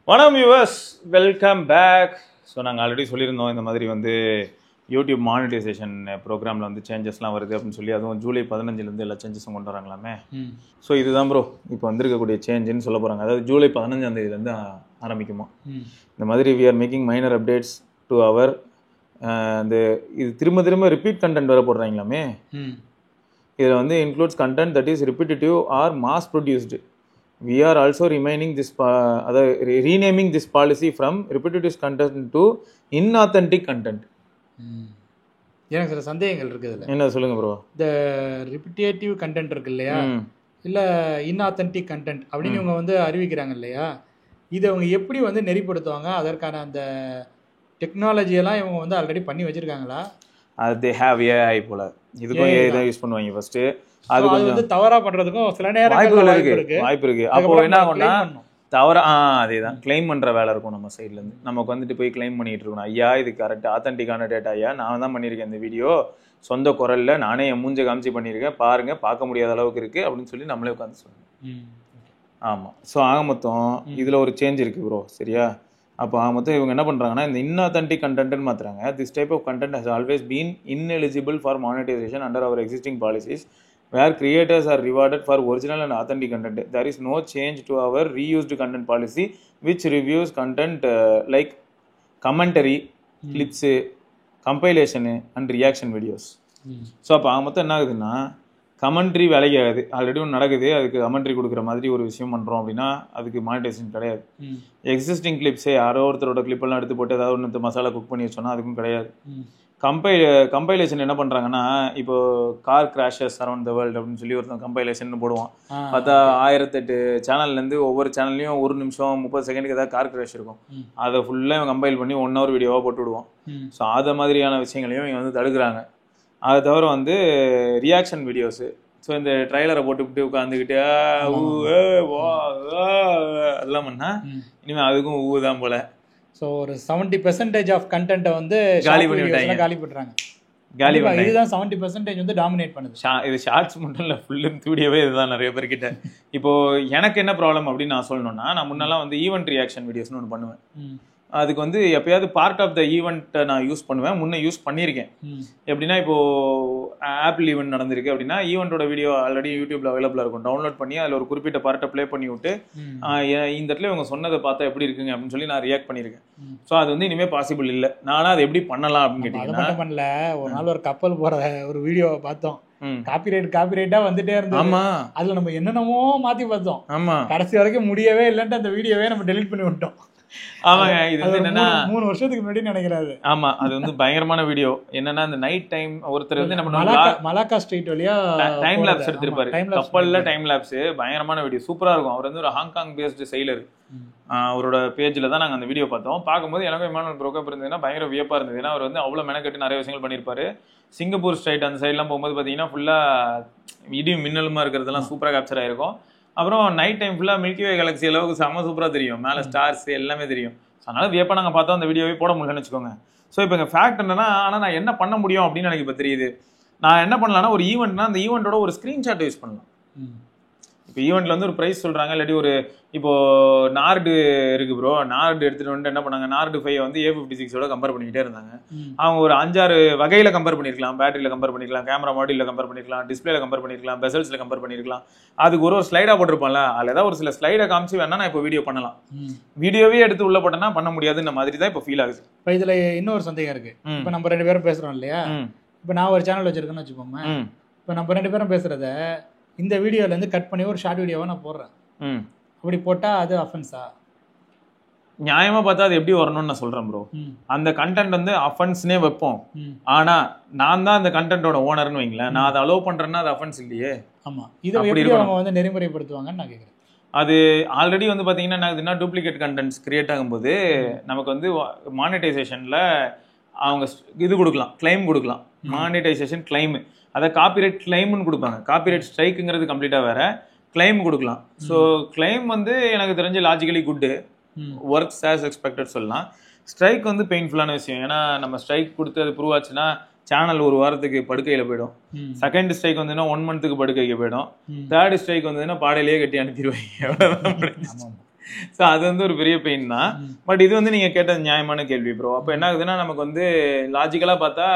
வணக்கம் viewers, welcome back. So நாங்கள் already சொல்லியிருந்தோம் இந்த மாதிரி வந்து யூடியூப் மானிட்டைசேஷன் ப்ரோக்ராமில் வந்து சேஞ்சஸ்லாம் வருது அப்படின்னு சொல்லி, அதுவும் ஜூலை 15 எல்லா சேஞ்சஸும் கொண்டு வராங்களாமே. ஸோ இதுதான் ப்ரோ இப்போ வந்திருக்கக்கூடிய சேஞ்சுன்னு சொல்ல போகிறாங்க. அதாவது ஜூலை 15 ஆரம்பிக்குமா இந்த மாதிரி we are making minor updates to our இந்த இது திரும்ப ரிப்பீட் கண்டென்ட் வர போடுறாங்களாமே. இதில் வந்து includes content that is repetitive or mass produced. We are also renaming this policy from repetitive content to inauthentic content. எனக்கு சில சந்தேகங்கள் இருக்குது இதில். என்ன சொல்லுங்க ப்ரோ? இந்த ரிப்பிட்டேட்டிவ் கண்டென்ட் இருக்கு இல்லையா, இல்லை இன்ஆத்தென்டிக் கண்டென்ட் அப்படின்னு இவங்க வந்து அறிவிக்கிறாங்க இல்லையா, இதை அவங்க எப்படி வந்து நெறிப்படுத்துவாங்க? அதற்கான அந்த டெக்னாலஜியெல்லாம் இவங்க வந்து ஆல்ரெடி பண்ணி வச்சுருக்காங்களா? அது தே ஹேவ் ஏஐ போல, இதுக்கும் ஏஐ தான் யூஸ் பண்ணுவாங்க ஃபர்ஸ்ட்டு. அது வந்து தவறா பண்றதுக்கும் சில நேரம் வாய்ப்பு இருக்கு. அப்போ என்ன ஆகும்னா தவறா அதேதான் கிளைம் பண்ற வேலை இருக்கும் நம்ம சைட்ல இருந்து. நமக்கு வந்துட்டு போய் கிளைம் பண்ணிட்டு இருக்கணும், ஐயா இது கரெக்ட் ஆத்தென்டிக்கான டேட்டா, ஐயா நான் தான் பண்ணியிருக்கேன் இந்த வீடியோ, சொந்த குரல்ல நானே என் மூஞ்ச காமிச்சு பண்ணியிருக்கேன், பாருங்க பார்க்க முடியாத அளவுக்கு இருக்கு அப்படின்னு சொல்லி நம்மளே உட்காந்து சொல்லணும். ஆமா. ஸோ ஆக மொத்தம் இதுல ஒரு சேஞ்ச் இருக்கு ப்ரோ, சரியா? அப்போ ஆக மொத்தம் இவங்க என்ன பண்றாங்கன்னா இந்த இன்ஆத்தென்டிக் கண்டென்ட்னு மாத்துறாங்க. This type of content has always been ineligible for monetization under our existing policies, where creators are rewarded for original and authentic content. There is no change to our reused content policy, which reviews content like commentary, clips, compilation and reaction videos. So அப்போ மொத்தம் என்ன ஆகுதுன்னா, commentary வேலைக்கு ஆகுது, already ஒன்று நடக்குது, அதுக்கு commentary கொடுக்குற மாதிரி ஒரு விஷயம் பண்ணுறோம் அப்படின்னா அதுக்கு மானிட்டைசேஷன் கிடையாது. எக்ஸிஸ்டிங் கிளிப்ஸே யாரோ ஒருத்தரோட கிளிப்பெல்லாம் எடுத்து போட்டு ஏதாவது ஒன்று மசாலா குக் பண்ணி வச்சோன்னா அதுக்கும் கிடையாது. கம்பைலேஷன் என்ன பண்ணுறாங்கன்னா, இப்போ car crashes around the world அப்படின்னு சொல்லி ஒருத்தன் கம்பைலேஷன் போடுவான். பார்த்தா 1008 சேனல்லேருந்து ஒவ்வொரு சேனல்லையும் 1 நிமிஷம் 30 செகண்டுக்கு ஏதாவது கார் கிராஷ் இருக்கும். அதை ஃபுல்லாக கம்பைல் பண்ணி 1 hour வீடியோவாக போட்டு விடுவான். ஸோ அதை மாதிரியான விஷயங்களையும் இவங்க வந்து தடுக்கிறாங்க. அதை தவிர வந்து ரியாக்ஷன் வீடியோஸு, ஸோ இந்த ட்ரைலரை போட்டுக்கிட்டு உட்காந்துக்கிட்டு அதெல்லாம் பண்ணால் இனிமேல் அதுக்கும் ஊ தான் போல. ஸோ ஒரு 70% ஆஃப் கண்டென்ட்டை வந்து காலி பண்ணுறாங்க. இதுதான் 70% வந்து டாமினேட் பண்ணுது. இது ஷார்ட்ஸ் மட்டும் இல்லை, ஃபுல் வீடியோவே இதுதான் நிறைய பேர்கிட்ட. இப்போ எனக்கு என்ன ப்ராப்ளம் அப்படின்னு நான் சொல்லணும்னா, நான் முன்னெல்லாம் வந்து ஈவெண்ட் ரியாக்ஷன் வீடியோஸ்னு ஒன்று பண்ணுவேன். அதுக்கு வந்து எப்பயாவது பார்ட் ஆஃப் த ஈவெண்ட்டை நான் யூஸ் பண்ணுவேன், முன்னே யூஸ் பண்ணியிருக்கேன். எப்படின்னா இப்போது ஆப்பிள் ஈவெண்ட் நடந்திருக்கு அப்படின்னா ஈவெண்ட்டோட வீடியோ ஆல்ரெடி யூடியூப்ல அவைலபிளாக இருக்கும், டவுன்லோட் பண்ணி அதில் ஒரு குறிப்பிட்ட பார்ட்டை ப்ளே பண்ணி விட்டு இந்த இடத்துல இவங்க சொன்னதை பார்த்தா எப்படி இருக்குங்க அப்படின்னு சொல்லி நான் ரியாக்ட் பண்ணியிருக்கேன். ஸோ அது வந்து இனிமேல் பாசிபிள் இல்லை. நானும் அதை எப்படி பண்ணலாம் அப்படின்னு கேட்டீங்கன்னா, பண்ணல ஒரு நாள் ஒரு கப்பல் போகிற ஒரு வீடியோவை பார்த்தோம், காப்பிரைட்டா வந்துட்டே இருந்தது. ஆமா, அதுல நம்ம என்னென்னமோ மாத்தி பார்த்தோம். ஆமா, கடைசி வரைக்கும் முடியவே இல்லைன்ட்டு அந்த வீடியோவே நம்ம டெலிட் பண்ணி விட்டோம். ஆமாங்க, இது வந்து என்னன்னா 3 வருஷத்துக்கு முன்னாடி நினைக்கிறாரு. ஆமா, அது வந்து பயங்கரமான வீடியோ. என்னன்னா அந்த நைட் டைம் ஒருத்தர் வந்து நம்ம மலாக்கா ஸ்ட்ரீட் வழியா டைம் லேப்ஸ் எடுத்திருப்பாரு, கப்பல்ல டைம் லேப்ஸ், பயங்கரமான வீடியோ, சூப்பரா இருக்கும். அவர் வந்து ஒரு ஹாங்காங் பேஸ்டு செயலர். அவரோட பேஜ்ல தான் நாங்க அந்த வீடியோ பார்த்தோம். பார்க்கும்போது எனக்கும் இமானுவல் ப்ரோக்கப் இருந்ததுன்னா பயங்கர வியப்பா இருந்தது. ஏன்னா அவர் வந்து அவ்வளவு மெனக்கட்டு நிறைய விஷயங்கள் பண்ணியிருப்பாரு. சிங்கப்பூர் ஸ்ட்ரைட் அந்த சைட்லாம் போகும்போது பார்த்தீங்கன்னா ஃபுல்லா இடியும் மின்னலுமா இருக்கிறதெல்லாம் சூப்பரா கேப்சர் ஆயிருக்கும். அப்புறம் நைட் டைம் ஃபுல்லாக மில்கி வே கேலக்ஸி அளவுக்கு செம்ம சூப்பராக தெரியும், மேலே ஸ்டார்ஸ் எல்லாமே தெரியும். ஸோ அதனால வியப்பா நாங்கள் பார்த்தோம், அந்த வீடியோவே போட முடியலன்னு வச்சுக்கோங்க. ஸோ இப்போ எங்கள் ஃபேக்ட் என்னன்னா, ஆனால் நான் என்ன பண்ண முடியும் அப்படின்னு எனக்கு இப்போ தெரியுது. நான் என்ன பண்ணலான்னா, ஒரு ஈவெண்ட்னா அந்த ஈவெண்ட்டோட ஒரு ஸ்க்ரீன்ஷாட் யூஸ் பண்ணலாம். இப்போ ஈவெண்ட்ல வந்து ஒரு ப்ரைஸ் சொல்றாங்க, இல்லாட்டி ஒரு இப்போ நார்டு இருக்கு ப்ரோ, நார்டு எடுத்துட்டு வந்து என்ன பண்ணாங்க, நார்டு 5 வந்து A56 கம்பேர் பண்ணிக்கிட்டே இருந்தாங்க. அவங்க ஒரு 5-6 வகையில கம்பேர் பண்ணிருக்கலாம், பேட்டரியில கம்பேர் பண்ணிருக்கலாம், கேமரா மாடியூல்ல கம்பேர் பண்ணிருக்கலாம், டிஸ்பிளேல கம்பேர் பண்ணிருக்கலாம், பெசல்ஸ்ல கம்பேர் பண்ணிருக்கலாம். அதுக்கு ஒரு ஸ்லைடா போட்டிருப்பான்ல, அதுல ஏதாவது ஒரு சில ஸ்லைடை காமிச்சு வேணா நான் இப்போ வீடியோ பண்ணலாம். வீடியோவே எடுத்து உள்ள போட்டேன்னா பண்ண முடியாதுன்ற மாதிரி தான் இப்போ ஃபீல் ஆகுது. இப்போ இதுல இன்னொரு சந்தேகம் இருக்கு. இப்போ நம்ம 2 பேரும் பேசுறோம் இல்லையா, இப்போ நான் ஒரு சேனல் வச்சிருக்கேன்னு வச்சுக்கோங்க. இப்போ நம்ம 2 பேரும் பேசுறத இந்த வீடியோல இருந்து கட் பண்ணி ஒரு ஷார்ட் வீடியோவை நான் போடுறேன். அப்படி போட்டா அது அஃபென்ஸா? நியாயமா பார்த்தா அது எப்படி வரணும்னு நான் சொல்றேன் ப்ரோ. அந்த கண்டென்ட் வந்து அஃபென்ஸ்னே வைப்போம். ஆனா நான் தான் அந்த கண்டென்ட்டோட ஓனர்னு வைங்களேன், நான் அதை அலோவ் பண்றேன்னா அது அஃபென்ஸ் இல்லையே. ஆமா, இதை எப்படி அவங்க வந்து நெறிமுறைப்படுத்துவாங்கன்னு நான் கேட்குறேன். அது ஆல்ரெடி வந்து பார்த்தீங்கன்னா டூப்ளிகேட் கண்டென்ட்ஸ் கிரியேட் ஆகும்போது நமக்கு வந்து மானிட்டைசேஷன்ல அவங்க இது கொடுக்கலாம், கிளைம் கொடுக்கலாம். மானிட்டைசேஷன் கிளைம், அதை காப்பிரைட் கிளைம்னு கொடுப்பாங்க. காப்பிரைட் ஸ்ட்ரைக்குங்கிறது கம்ப்ளீட்டாக வேற, கிளைம் கொடுக்கலாம். ஸோ கிளைம் வந்து எனக்கு தெரிஞ்ச logically good, works as expected சொல்லலாம். ஸ்ட்ரைக் வந்து பெயின்ஃபுல்லான விஷயம். ஏன்னா நம்ம ஸ்ட்ரைக் கொடுத்து அது ப்ரூவ் ஆச்சுன்னா சேனல் 1 வாரத்துக்கு படுக்கையில் போயிடும். செகண்ட் ஸ்ட்ரைக் வந்துன்னா 1 month படுக்கைக்கு போயிடும். தேர்ட் ஸ்ட்ரைக் வந்ததுன்னா பாடையிலேயே கட்டி அனுப்பிடுவாங்க. ஸோ அது வந்து ஒரு பெரிய பெயின் தான். பட் இது வந்து நீங்க கேட்ட நியாயமான கேள்வி ப்ரோ. அப்போ என்ன ஆகுதுன்னா நமக்கு வந்து லாஜிக்கலா பார்த்தா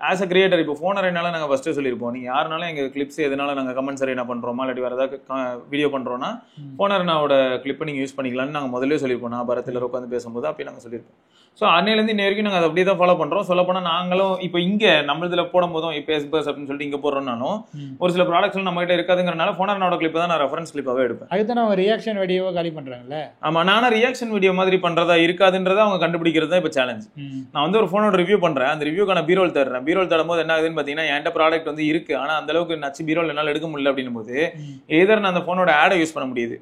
ஆஸ் அ கிரியேட்டர் இப்போ ஃபோன் அரேனால நாங்கள் ஃபஸ்ட்டு சொல்லியிருப்போம், நீங்கள் யாருனாலும் எங்கள் கிளிப்ஸ் எதனால நாங்கள் கமெண்ட்ஸ் அரேனா பண்ணுறோமா இல்லாட்டி வேறு ஏதாவது வீடியோ பண்ணுறோன்னா ஃபோன் அரேனாவோட கிளிப்பை நீங்கள் யூஸ் பண்ணிக்கலாம்னு நாங்கள் முதல்ல சொல்லியிருப்போம். நான் பரத்தில் உட்காந்து பேசும்போது அப்படி நாங்கள் சொல்லியிருப்போம். ஸோ அன்னையிலேருந்து இன்ன வரைக்கும் நாங்கள் அதை அப்படியே தான் ஃபாலோ பண்ணுறோம். சொல்லப்போனால் நாங்களும் இப்போ இங்கே நம்மளதில் போடும் போதும் இப்போ எஸ்பஸ் அப்படின்னு சொல்லிட்டு இங்கே போடுறோம்னாலும் ஒரு சில ப்ராடக்ட்ஸ்லாம் நம்மகிட்ட இருக்காதுங்கிறனால ஃபோன் அரேனாவோட கிளிப்பை தான் நான் ரெஃபரன்ஸ் கிளிப்பாகவே எடுப்பேன். அதுதான் அவங்க ரியாக்ஷன் வீடியோவை காலி பண்ணுறாங்கல்ல. ஆமாம், நானும் ரியாக்ஷன் வீடியோ மாதிரி பண்ணுறதா இருக்காதுன்றதை அவங்க கண்டுபிடிக்கிறது தான் இப்போ சேலஞ்ச். நான் வந்து ஒரு ஃபோனோட ரிவ்யூ பண்ணுறேன், அந்த ரிவ்யூக்கான பீரோல் தர்றேன். பீரோல் தரும்போது என்ன ஆகுதுன்னு பார்த்தீங்கன்னா என்கிட்ட ப்ராடக்ட் வந்து இருக்கு, ஆனால் அந்த அளவுக்கு நச்சு பீரோல் என்னால் எடுக்க முடியல அப்படின்னும் போது எதர் நான் அந்த ஃபோனோட ஆடை யூஸ் பண்ண முடியுது,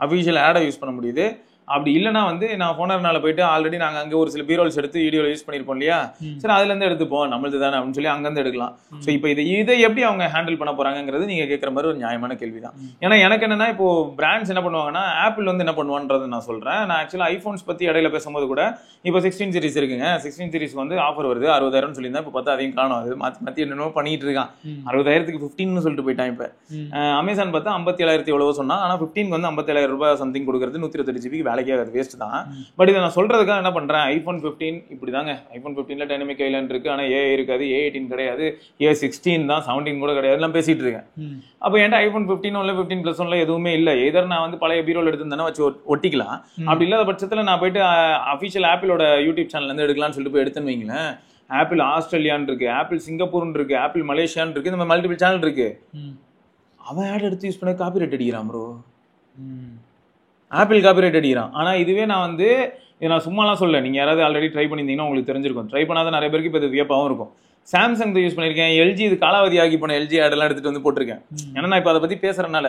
அஃபிஷியல் ஆடை யூஸ் பண்ண முடியுது. அப்படி இல்லைனா வந்து நான் ஃபோனர்னால போயிட்டு ஆல்ரெடி நாங்கள் அங்கே ஒரு சில பீரோல்ஸ் எடுத்து வீடியோவில் யூஸ் பண்ணியிருப்போம் இல்லையா, சரி அதுலேருந்து எடுத்துப்போம் நம்மளுது தானே அப்படின்னு சொல்லி அங்கேருந்து எடுக்கலாம். ஸோ இப்போ இதை எப்படி அவங்க ஹேண்டில் பண்ண போறாங்கிறது நீங்கள் கேட்குற மாதிரி ஒரு நியாயமான கேள்வி தான். ஏன்னா எனக்கு என்னன்னா இப்போ பிராண்ட்ஸ் என்ன பண்ணுவாங்கன்னா ஆப்பிள் வந்து என்ன பண்ணுவான்றது நான் சொல்கிறேன். நான் ஆக்சுவலாக ஐஃபோன்ஸ் பற்றி இடையில பேசும்போது கூட இப்போ 16 சீரிஸ் இருக்குங்க, 16 சீரிஸ்க்கு வந்து ஆஃபர் வருது 60,000 சொல்லியிருந்தேன். இப்போ பார்த்தா அதையும் காணும், அது மாற்றி என்னென்னமோ பண்ணிட்டு இருக்கான். 60,000க்கு 15 சொல்லிட்டு போயிட்டான். இப்போ அமேசான் பார்த்தா 57,000 எவ்வளவோ சொன்னா, ஆனால் 15க்கு வந்து 57,000 ரூபாய் சம்திங் கொடுக்குறது 128 ஜிபிக்கு வேலைக்கே ஆகுது, வேஸ்ட் தான். பட் இதை நான் சொல்றதுக்காக என்ன பண்றேன், ஐபோன் 15 இப்படிதாங்க, ஐபோன் 15ல டைனமிக் ஐலாண்ட் இருக்கு, ஆனா ஏ இருக்காது, A18 கிடையாது, A16 தான், 17 கூட கிடையாது, எல்லாம் பேசிட்டு இருக்கேன். அப்போ என்கிட்ட ஐபோன் 15 ஒன்ல 15+1 எதுவுமே இல்லை. எதர் நான் வந்து பழைய பீரோல் எடுத்துருந்தேன்னா வச்சு ஒட்டிக்கலாம். அப்படி இல்லாத பட்சத்தில் நான் போயிட்டு அஃபிஷியல் ஆப்பிளோட யூடியூப் சேனல்ல இருந்து எடுக்கலாம்னு சொல்லிட்டு போய் எடுத்துன்னு வைங்களேன். ஆப்பிள் ஆஸ்திரேலியான்னு இருக்கு, ஆப்பிள் சிங்கப்பூர்னு இருக்கு, ஆப்பிள் மலேசியான்னு இருக்கு, இந்த மாதிரி மல்டிபிள் சேனல் இருக்கு. அவன் ஆட் எடுத்து யூஸ் பண்ண காப்பிரைட் அடிக்கிறான் ப்ரோ, ஆப்பிள் காப்பிரைட் அடிக்கிறான். ஆனால் இதுவே நான் வந்து இதை நான் சும்மாலாம் சொல்ல, நீங்கள் யாராவது ஆல்ரெடி ட்ரை பண்ணியிருந்தீங்கன்னா உங்களுக்கு தெரிஞ்சிருக்கும். ட்ரை பண்ணாத நிறைய பேருக்கு இப்போ இது வியப்பாகவும் இருக்கும். சாம்சங் யூஸ் பண்ணியிருக்கேன், எல்ஜி இது காலாவதி ஆகி போன எல்ஜி ஆடெல்லாம் எடுத்துகிட்டு வந்து போட்டிருக்கேன். ஏன்னா நான் இப்போ அதை பற்றி பேசுகிறனால.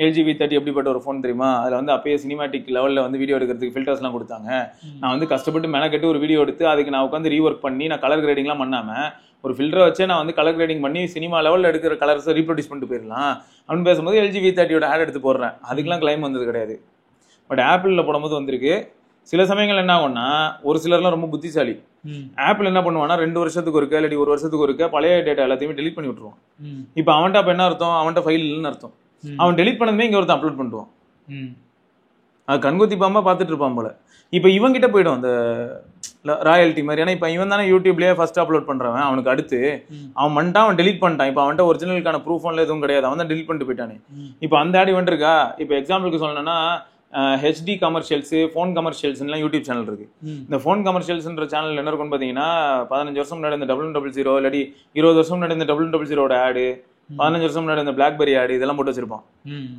எல்ஜி V30 எப்படிப்பட்ட ஒரு ஃபோன் தெரியுமா, அதில் வந்து அப்பயே சினிமாட்டிக் லெவலில் வந்து வீடியோ எடுக்கிறதுக்கு ஃபில்டர்ஸ்லாம் கொடுத்தாங்க. நான் வந்து கஷ்டப்பட்டு மெனக்கெட்டு ஒரு வீடியோ எடுத்து அதுக்கு நான் உட்காந்து ரீஒர்க் பண்ணி நான் கலர் கிரேடிங்லாம் பண்ணாமல் ஒரு ஃபில்டரை வச்சே நான் வந்து கலர் கிரேடிங் பண்ணி சினிமா லெவலில் எடுக்கிற கலர்ஸை ரீப்ரொடியூஸ் பண்ணிட்டு போயிடலாம் அப்படின்னு பேசும்போது எல்ஜி V30யோட ஆட் எடுத்து போடுறேன். அதுக்கெலாம் கிளைம் வந்தது கிடையாது. பட் ஆப்பிளில் போடும்போது வந்திருக்கு. சில சமயங்கள் என்ன ஆகும்னா ஒரு சிலர்லாம் ரொம்ப புத்திசாலி, ஆப்பிள் என்ன பண்ணுவான்னா 2 வருஷத்துக்கு ஒருக்க இல்லாட்டி 1 வருஷத்துக்கு ஒருக்க பழைய டேட்டா எல்லாத்தையுமே டெலிட் பண்ணி விட்டுருவான். இப்போ அவன்கிட்ட அப்போ என்ன அர்த்தம், அவன்கிட்ட ஃபைல் இல்லைன்னு அர்த்தம். அவன் டெலிட் பண்ணதுமே இங்கே ஒருத்தன் அப்லோட் பண்ணிடுவான். அது கண்கொத்தி பாம்பா பார்த்துட்டு இருப்பான் போல. இப்போ இவங்கிட்ட போயிடும் அந்த ராயல்ட்டி மாதிரி. ஏன்னா இப்போ இவன் தானே யூடியூப்லேயே ஃபர்ஸ்ட் அப்லோட் பண்ணுறவன், அவனுக்கு அடுத்து அவன் பண்ணிட்டான், அவன் டெலிட் பண்ணிட்டான். இப்போ அவன்கிட்ட ஒரிஜினலுக்கான ப்ரூஃப் ஒன்ல எதுவும் கிடையாது, அவன் தான் டெலிட் பண்ணிட்டு போயிட்டானே. இப்போ அந்த ஆடி வந்துருக்கா. இப்போ எக்ஸாம்பிளுக்கு சொல்லணும்னா ஹெச்டி கமர்ஷியல்ஸ், ஃபோன் கமர்ஷியல்ஸ்லாம் யூடியூப் சேனல் இருக்கு. இந்த ஃபோன் கமர்ஷியல்ஸ்ன்ற சேனல் என்ன இருக்குன்னு பார்த்தீங்கன்னா 15 வருஷம் முன்னாடி இந்த 000 இல்லாட்டி 20 வருஷம் முன்னாடி இந்த 000 ஆடு, 15 வருஷம் முன்னாடி இந்த பிளாக்பெரி ஆடு, இதெல்லாம் போட்டு வச்சிருப்பான்.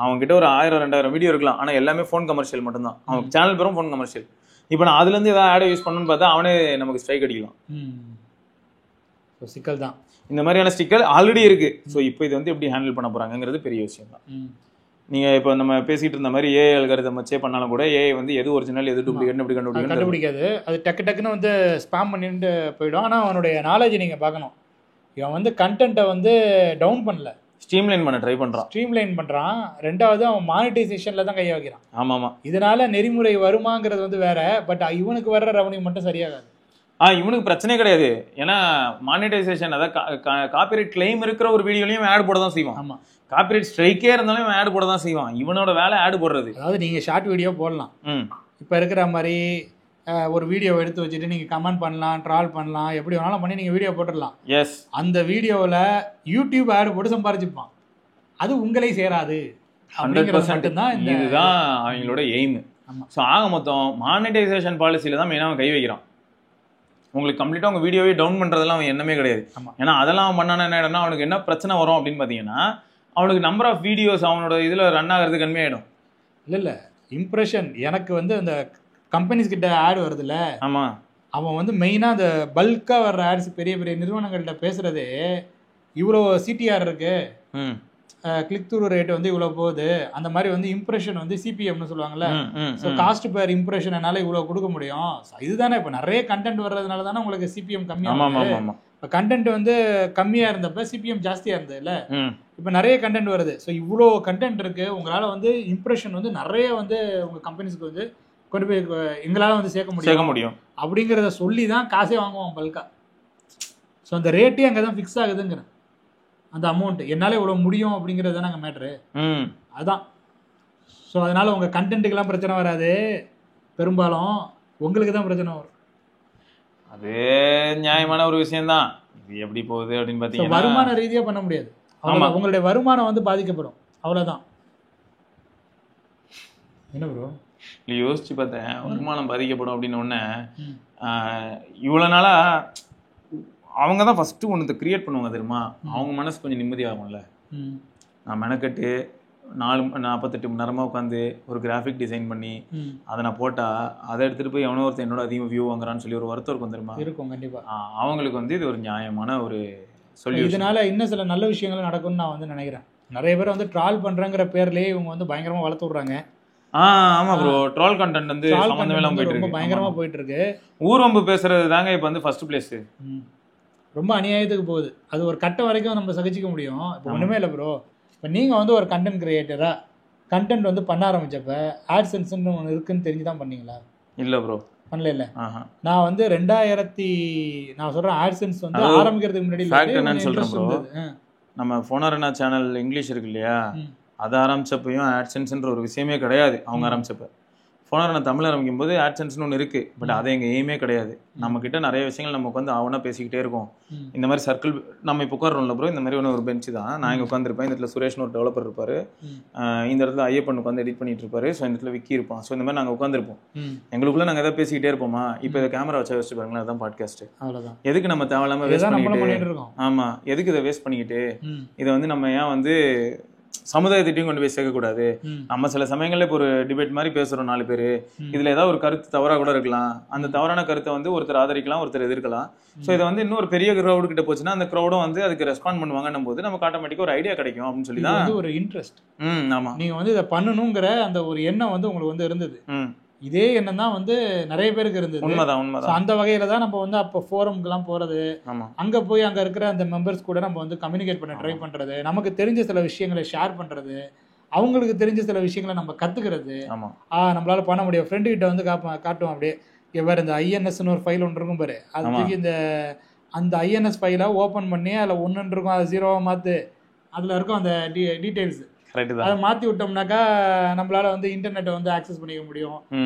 அவங்க கிட்ட ஒரு 1000-2000 வீடியோ இருக்கலாம், ஆனால் எல்லாமே ஃபோன் கமர்ஷியல் மட்டும்தான். அவன் சேனல் பேரும் ஃபோன் கமர்ஷியல். இப்போ நான் அதுலேருந்து ஏதாவது ஆடை யூஸ் பண்ணணும்னு பார்த்தா அவனே நமக்கு ஸ்ட்ரைக் அடிக்கலாம். சிக்கல் தான். இந்த மாதிரியான ஸ்டிக்கர் ஆல்ரெடி இருக்கு. ஸோ இப்போ இது வந்து எப்படி ஹேண்டில் பண்ண போறாங்கிறது பெரிய விஷயம் தான். நீங்கள் இப்போ நம்ம பேசிகிட்டு இருந்த மாதிரி ஏஐ அல்காரிதம் வச்சே பண்ணாலும் கூட ஏஐ வந்து எது ஒரிஜினல் எது டூப்ளிகேட்னு எப்படி கண்டுபிடிக்காது. அது டக்குன்னு வந்து ஸ்பாம் பண்ணிட்டு போயிடும். ஆனால் அவனுடைய நாலேஜ் நீங்கள் பார்க்கணும். இவன் வந்து கண்டென்ட்டை வந்து டவுன் பண்ணல, ஸ்ட்ரீம்லைன் பண்ண ட்ரை பண்ணுறான். ரெண்டாவது அவன் மானிட்டைசேஷனில் தான் கையை வைக்கிறான். ஆமாம், இதனால நெறிமுறை வருமாங்கிறது வந்து வேற. பட் இவனுக்கு வர்ற ரெவன்யூ மட்டும் சரியாகாது. இவனுக்கு பிரச்சனை கிடையாது. ஏன்னா மானிட்டைசேஷன், அதாவது காப்பிரைட் கிளைம் இருக்கிற ஒரு வீடியோலையும் ஆட் போட தான் செய்வான். ஆமாம், காப்பிரைட் ஸ்ட்ரைக்கே இருந்தாலும் இவன் ஆட் போட தான் செய்வான். இவனோட வேலை ஆட் போடுறது. அதாவது நீங்கள் ஷார்ட் வீடியோ போடலாம், இப்போ இருக்கிற மாதிரி ஒரு வீடியோ எடுத்து வச்சுட்டு நீங்கள் கமெண்ட் பண்ணலாம், ட்ரால் பண்ணலாம், எப்படி வேணாலும் பண்ணி நீங்கள் வீடியோ போட்டுடலாம். எஸ், அந்த வீடியோவில் யூடியூப் ஆட் போட்டு சம்பாரிச்சுப்பான். அது உங்களே சேராது. 100% தான். இதுதான் அவங்களோட எய்ம். ஸோ ஆக மொத்தம் மானிட்டைசேஷன் பாலிசியில் தான் மெயினாக அவன் கை வைக்கிறான். உங்களுக்கு கம்ப்ளீட்டாக உங்கள் வீடியோவே டவுன் பண்ணுறதுலாம் அவன் எண்ணமே கிடையாது. ஏன்னா அதெல்லாம் அவன் பண்ணானா என்ன ஆகிடும்னா அவனுக்கு என்ன பிரச்சனை வரும் அப்படின்னு பார்த்தீங்கன்னா அவனுக்கு நம்பர் ஆஃப் வீடியோஸ் அவனோட இதில் ரன் ஆகிறது கம்மியாயிடும். இல்லை இம்ப்ரெஷன் எனக்கு வந்து அந்த கம்பெனிஸ் கிட்ட ஆட் வருதுல்ல. ஆமாம், அவன் வந்து மெயினாக அந்த பல்காக வர்ற ஆட்ஸ் பெரிய பெரிய நிறுவனங்கள்கிட்ட பேசுகிறதே இவ்வளோ சிடிஆர் இருக்கு, கிளிக் த்ரூ ரேட் வந்து இவ்வளோ போகுது, அந்த மாதிரி வந்து இம்ப்ரெஷன் வந்து சிபிஎம்னு சொல்லுவாங்கல்ல. ஸோ காஸ்ட் பெர் இம்ப்ரெஷன் என்னால் இவ்வளோ கொடுக்க முடியும். இதுதானே இப்போ நிறைய கண்டென்ட் வர்றதுனால தானே உங்களுக்கு சிபிஎம் கம்மியாக. இப்போ கண்டென்ட் வந்து கம்மியாக இருந்தப்ப சிபிஎம் ஜாஸ்தியாக இருந்தது இல்லை. இப்போ நிறைய கண்டென்ட் வருது. ஸோ இவ்வளோ கண்டென்ட் இருக்கு, உங்களால் வந்து இம்ப்ரெஷன் வந்து நிறைய வந்து உங்கள் கம்பெனிஸ்க்கு வந்து கொண்டு போய் எங்களால் வந்து சேர்க்க முடியும் அப்படிங்கிறத சொல்லி தான் காசே வாங்குவோம் பல்கா. ஸோ அந்த ரேட்டே அங்கே தான் ஃபிக்ஸ் ஆகுதுங்கிறேன். அந்த அமௌண்ட் என்னால் இவ்வளோ முடியும் அப்படிங்கிறது தான் நாங்கள் மேட்ரு. அதுதான். ஸோ அதனால உங்கள் கண்டென்ட்டுக்கெல்லாம் பிரச்சனை வராது, பெரும்பாலும் உங்களுக்கு தான் பிரச்சனை வரும். அது நியாயமான ஒரு விஷயம்தான். இது எப்படி போகுது அப்படின்னு பார்த்தீங்கன்னா வருமான ரீதியாக பண்ண முடியாது. ஆமாம், உங்களுடைய வருமானம் வந்து பாதிக்கப்படும், அவ்வளோதான். என்ன ப்ரோ? இல்லை, யோசிச்சு பார்த்தேன். வருமானம் பாதிக்கப்படும் அப்படின்னு ஒன்று இவ்வளோ நாளாக அவங்க தான் ஃபஸ்ட்டு ஒன்றத்தை க்ரியேட் பண்ணுவாங்க தெரியுமா? அவங்க மனசு கொஞ்சம் நிம்மதியாகும்ல. நான் மெனக்கட்டு 48 மணி நேரமாக உட்காந்து ஒரு கிராஃபிக் டிசைன் பண்ணி அதை நான் போட்டால் அதை எடுத்துகிட்டு போய் எவனோ ஒருத்தர் என்னோட அதிகமாக வியூ வாங்குறான்னு சொல்லி ஒரு வருத்தம் இருக்கும் தெரியுமா? இருக்கும் கண்டிப்பாக. அவங்களுக்கு வந்து இது ஒரு நியாயமான ஒரு சொல்லி. இதனால இன்னும் சில நல்ல விஷயங்கள் நடக்கும்னு நான் வந்து நினைக்கிறேன். நிறைய பேர் வந்து ட்ரால் பண்ணுறங்கிற பேர்லேயே இவங்க வந்து பயங்கரமாக வளர்த்து விட்றாங்க. ஆமா ப்ரோ, ட்ரோல் கண்டென்ட் வந்து சம்பந்தமே இல்லாம போயிட்டு இருக்கு, பயங்கரமா போயிட்டு இருக்கு. ஊர்வம்பு பேசுறது தாங்க இப்போ வந்து ஃபர்ஸ்ட் பிளேஸ். ரொம்ப அநியாயத்துக்கு போகுது. அது ஒரு கட்டம் வரைக்கும் நம்ம சகிச்சிக்க முடியும். இப்போ ஒண்ணுமே இல்லை ப்ரோ. இப்போ நீங்க வந்து ஒரு கண்டென்ட் கிரியேட்டரா கண்டென்ட் வந்து பண்ண ஆரம்பிச்சப்ப ஆட்சென்ஸ்ன்னு ஒன்று இருக்குன்னு தெரிஞ்சு தான் பண்ணீங்களா? இல்ல ப்ரோ, பண்ணல. இல்ல நான் வந்து 2000 நான் சொல்றேன் ஆட்சென்ஸ் வந்து ஆரம்பிக்கிறதுக்கு முன்னாடி ஃபேக்ட் என்னன்னு சொல்றேன் ப்ரோ. நம்ம ஃபோனரனா சேனல் இங்கிலீஷ் இருக்கு இல்லையா, அது ஆரம்பிச்சப்பையும் ஆட்சென்ஸ்ன்ற ஒரு விஷயமே கிடையாது. அவங்க ஆரம்பிச்சப்ப ஃபோனரனா தமிழ் ஆரம்பிக்கும் போது ஆட்சென்ஸ்னு ஒன்று இருக்கு. பட் அது எங்கள் எய்மே கிடையாது. நம்ம கிட்ட நிறைய விஷயங்கள் நமக்கு வந்து அவனா பேசிக்கிட்டே இருக்கும். இந்த மாதிரி சர்க்கிள் நம்ம இப்போ உட்காரோம்ல ப்ரோ, இந்த மாதிரி ஒன்று ஒரு பெஞ்சு தான். நான் இங்கே உட்காந்துருப்பேன், இந்த இடத்துல சுரேஷ்னு ஒரு டெவலப்பர் இருப்பாரு, இந்த இடத்துல ஐயப்பன் உட்காந்து எடிட் பண்ணிட்டு இருப்பாரு, ஸோ இந்த இடத்துல விக்கி இருப்பான். ஸோ இந்த மாதிரி நாங்கள் உட்காந்துருப்போம். எங்களுக்குள்ள நாங்கள் எதாவது பேசிக்கிட்டே இருப்போமா. இப்போ இதை கேமரா வச்சு பாருங்களேன், அதுதான் பாட்காஸ்ட். அவ்வளோதான். எதுக்கு நம்ம தேவையில்லாம வேஸ்ட் பண்ணிக்கிட்டு இருக்கோம்? ஆமா, எதுக்கு இதை வேஸ்ட் பண்ணிக்கிட்டு இதை வந்து நம்ம ஏன் வந்து சமுதாயத்திட்டையும் கொண்டு போய் சேர்க்கக்கூடாது? நம்ம சில சமயங்கள்ல இப்போ ஒரு டிபேட் மாதிரி பேசுறோம் 4 பேர், இதுல ஏதாவது ஒரு கருத்து தவறா கூட இருக்கலாம். அந்த தவறான கருத்தை வந்து ஒருத்தர் ஆதரிக்கலாம், ஒருத்தர் எதிர்க்கலாம். ஸோ இதை வந்து இன்னொரு பெரிய கிரௌடு கிட்ட போச்சுன்னா அந்த கிரௌடும் வந்து அதுக்கு ரெஸ்பாண்ட் பண்ணுவாங்கன்னும் போது நமக்கு ஆட்டோமேட்டிக்கா ஒரு ஐடியா கிடைக்கும் அப்படின்னு சொல்லி தான் ஒரு இன்ட்ரெஸ்ட். ஆமா, நீங்க வந்து இதை பண்ணணுங்கிற அந்த ஒரு எண்ணம் வந்து உங்களுக்கு வந்து இருந்தது. இதே எண்ணம் தான் வந்து நிறைய பேருக்கு இருந்தது. உண்மைதான். அந்த வகையில தான் நம்ம வந்து அப்போ ஃபோரம்க்குலாம் போறது, அங்க போய் அங்க இருக்கிற அந்த மெம்பர்ஸ் கூட நம்ம வந்து கம்யூனிகேட் பண்ண ட்ரை பண்றது, நமக்கு தெரிஞ்ச சில விஷயங்களை ஷேர் பண்றது, அவங்களுக்கு தெரிஞ்ச சில விஷயங்களை நம்ம கத்துக்கிறது. நம்மளால பண்ண முடியும். ஃப்ரெண்டு கிட்ட வந்து காட்டுவோம் அப்படியே, வேற இந்த ஐஎன்எஸ்ன்னு ஒரு ஃபைல் ஒன்று இருக்கும் பாரு, அதுக்கு இந்த அந்த ஐஎன்எஸ் ஃபைலை ஓப்பன் பண்ணி அதில் 1 இருக்கும், அதை 0வா மாத்து, அதில் இருக்கும் அந்த டீட்டெயில்ஸ். அதை மாற்றி விட்டோம்னாக்கா நம்மளால வந்து இன்டர்நெட்டை வந்து ஆக்சஸ் பண்ணிக்க முடியும்.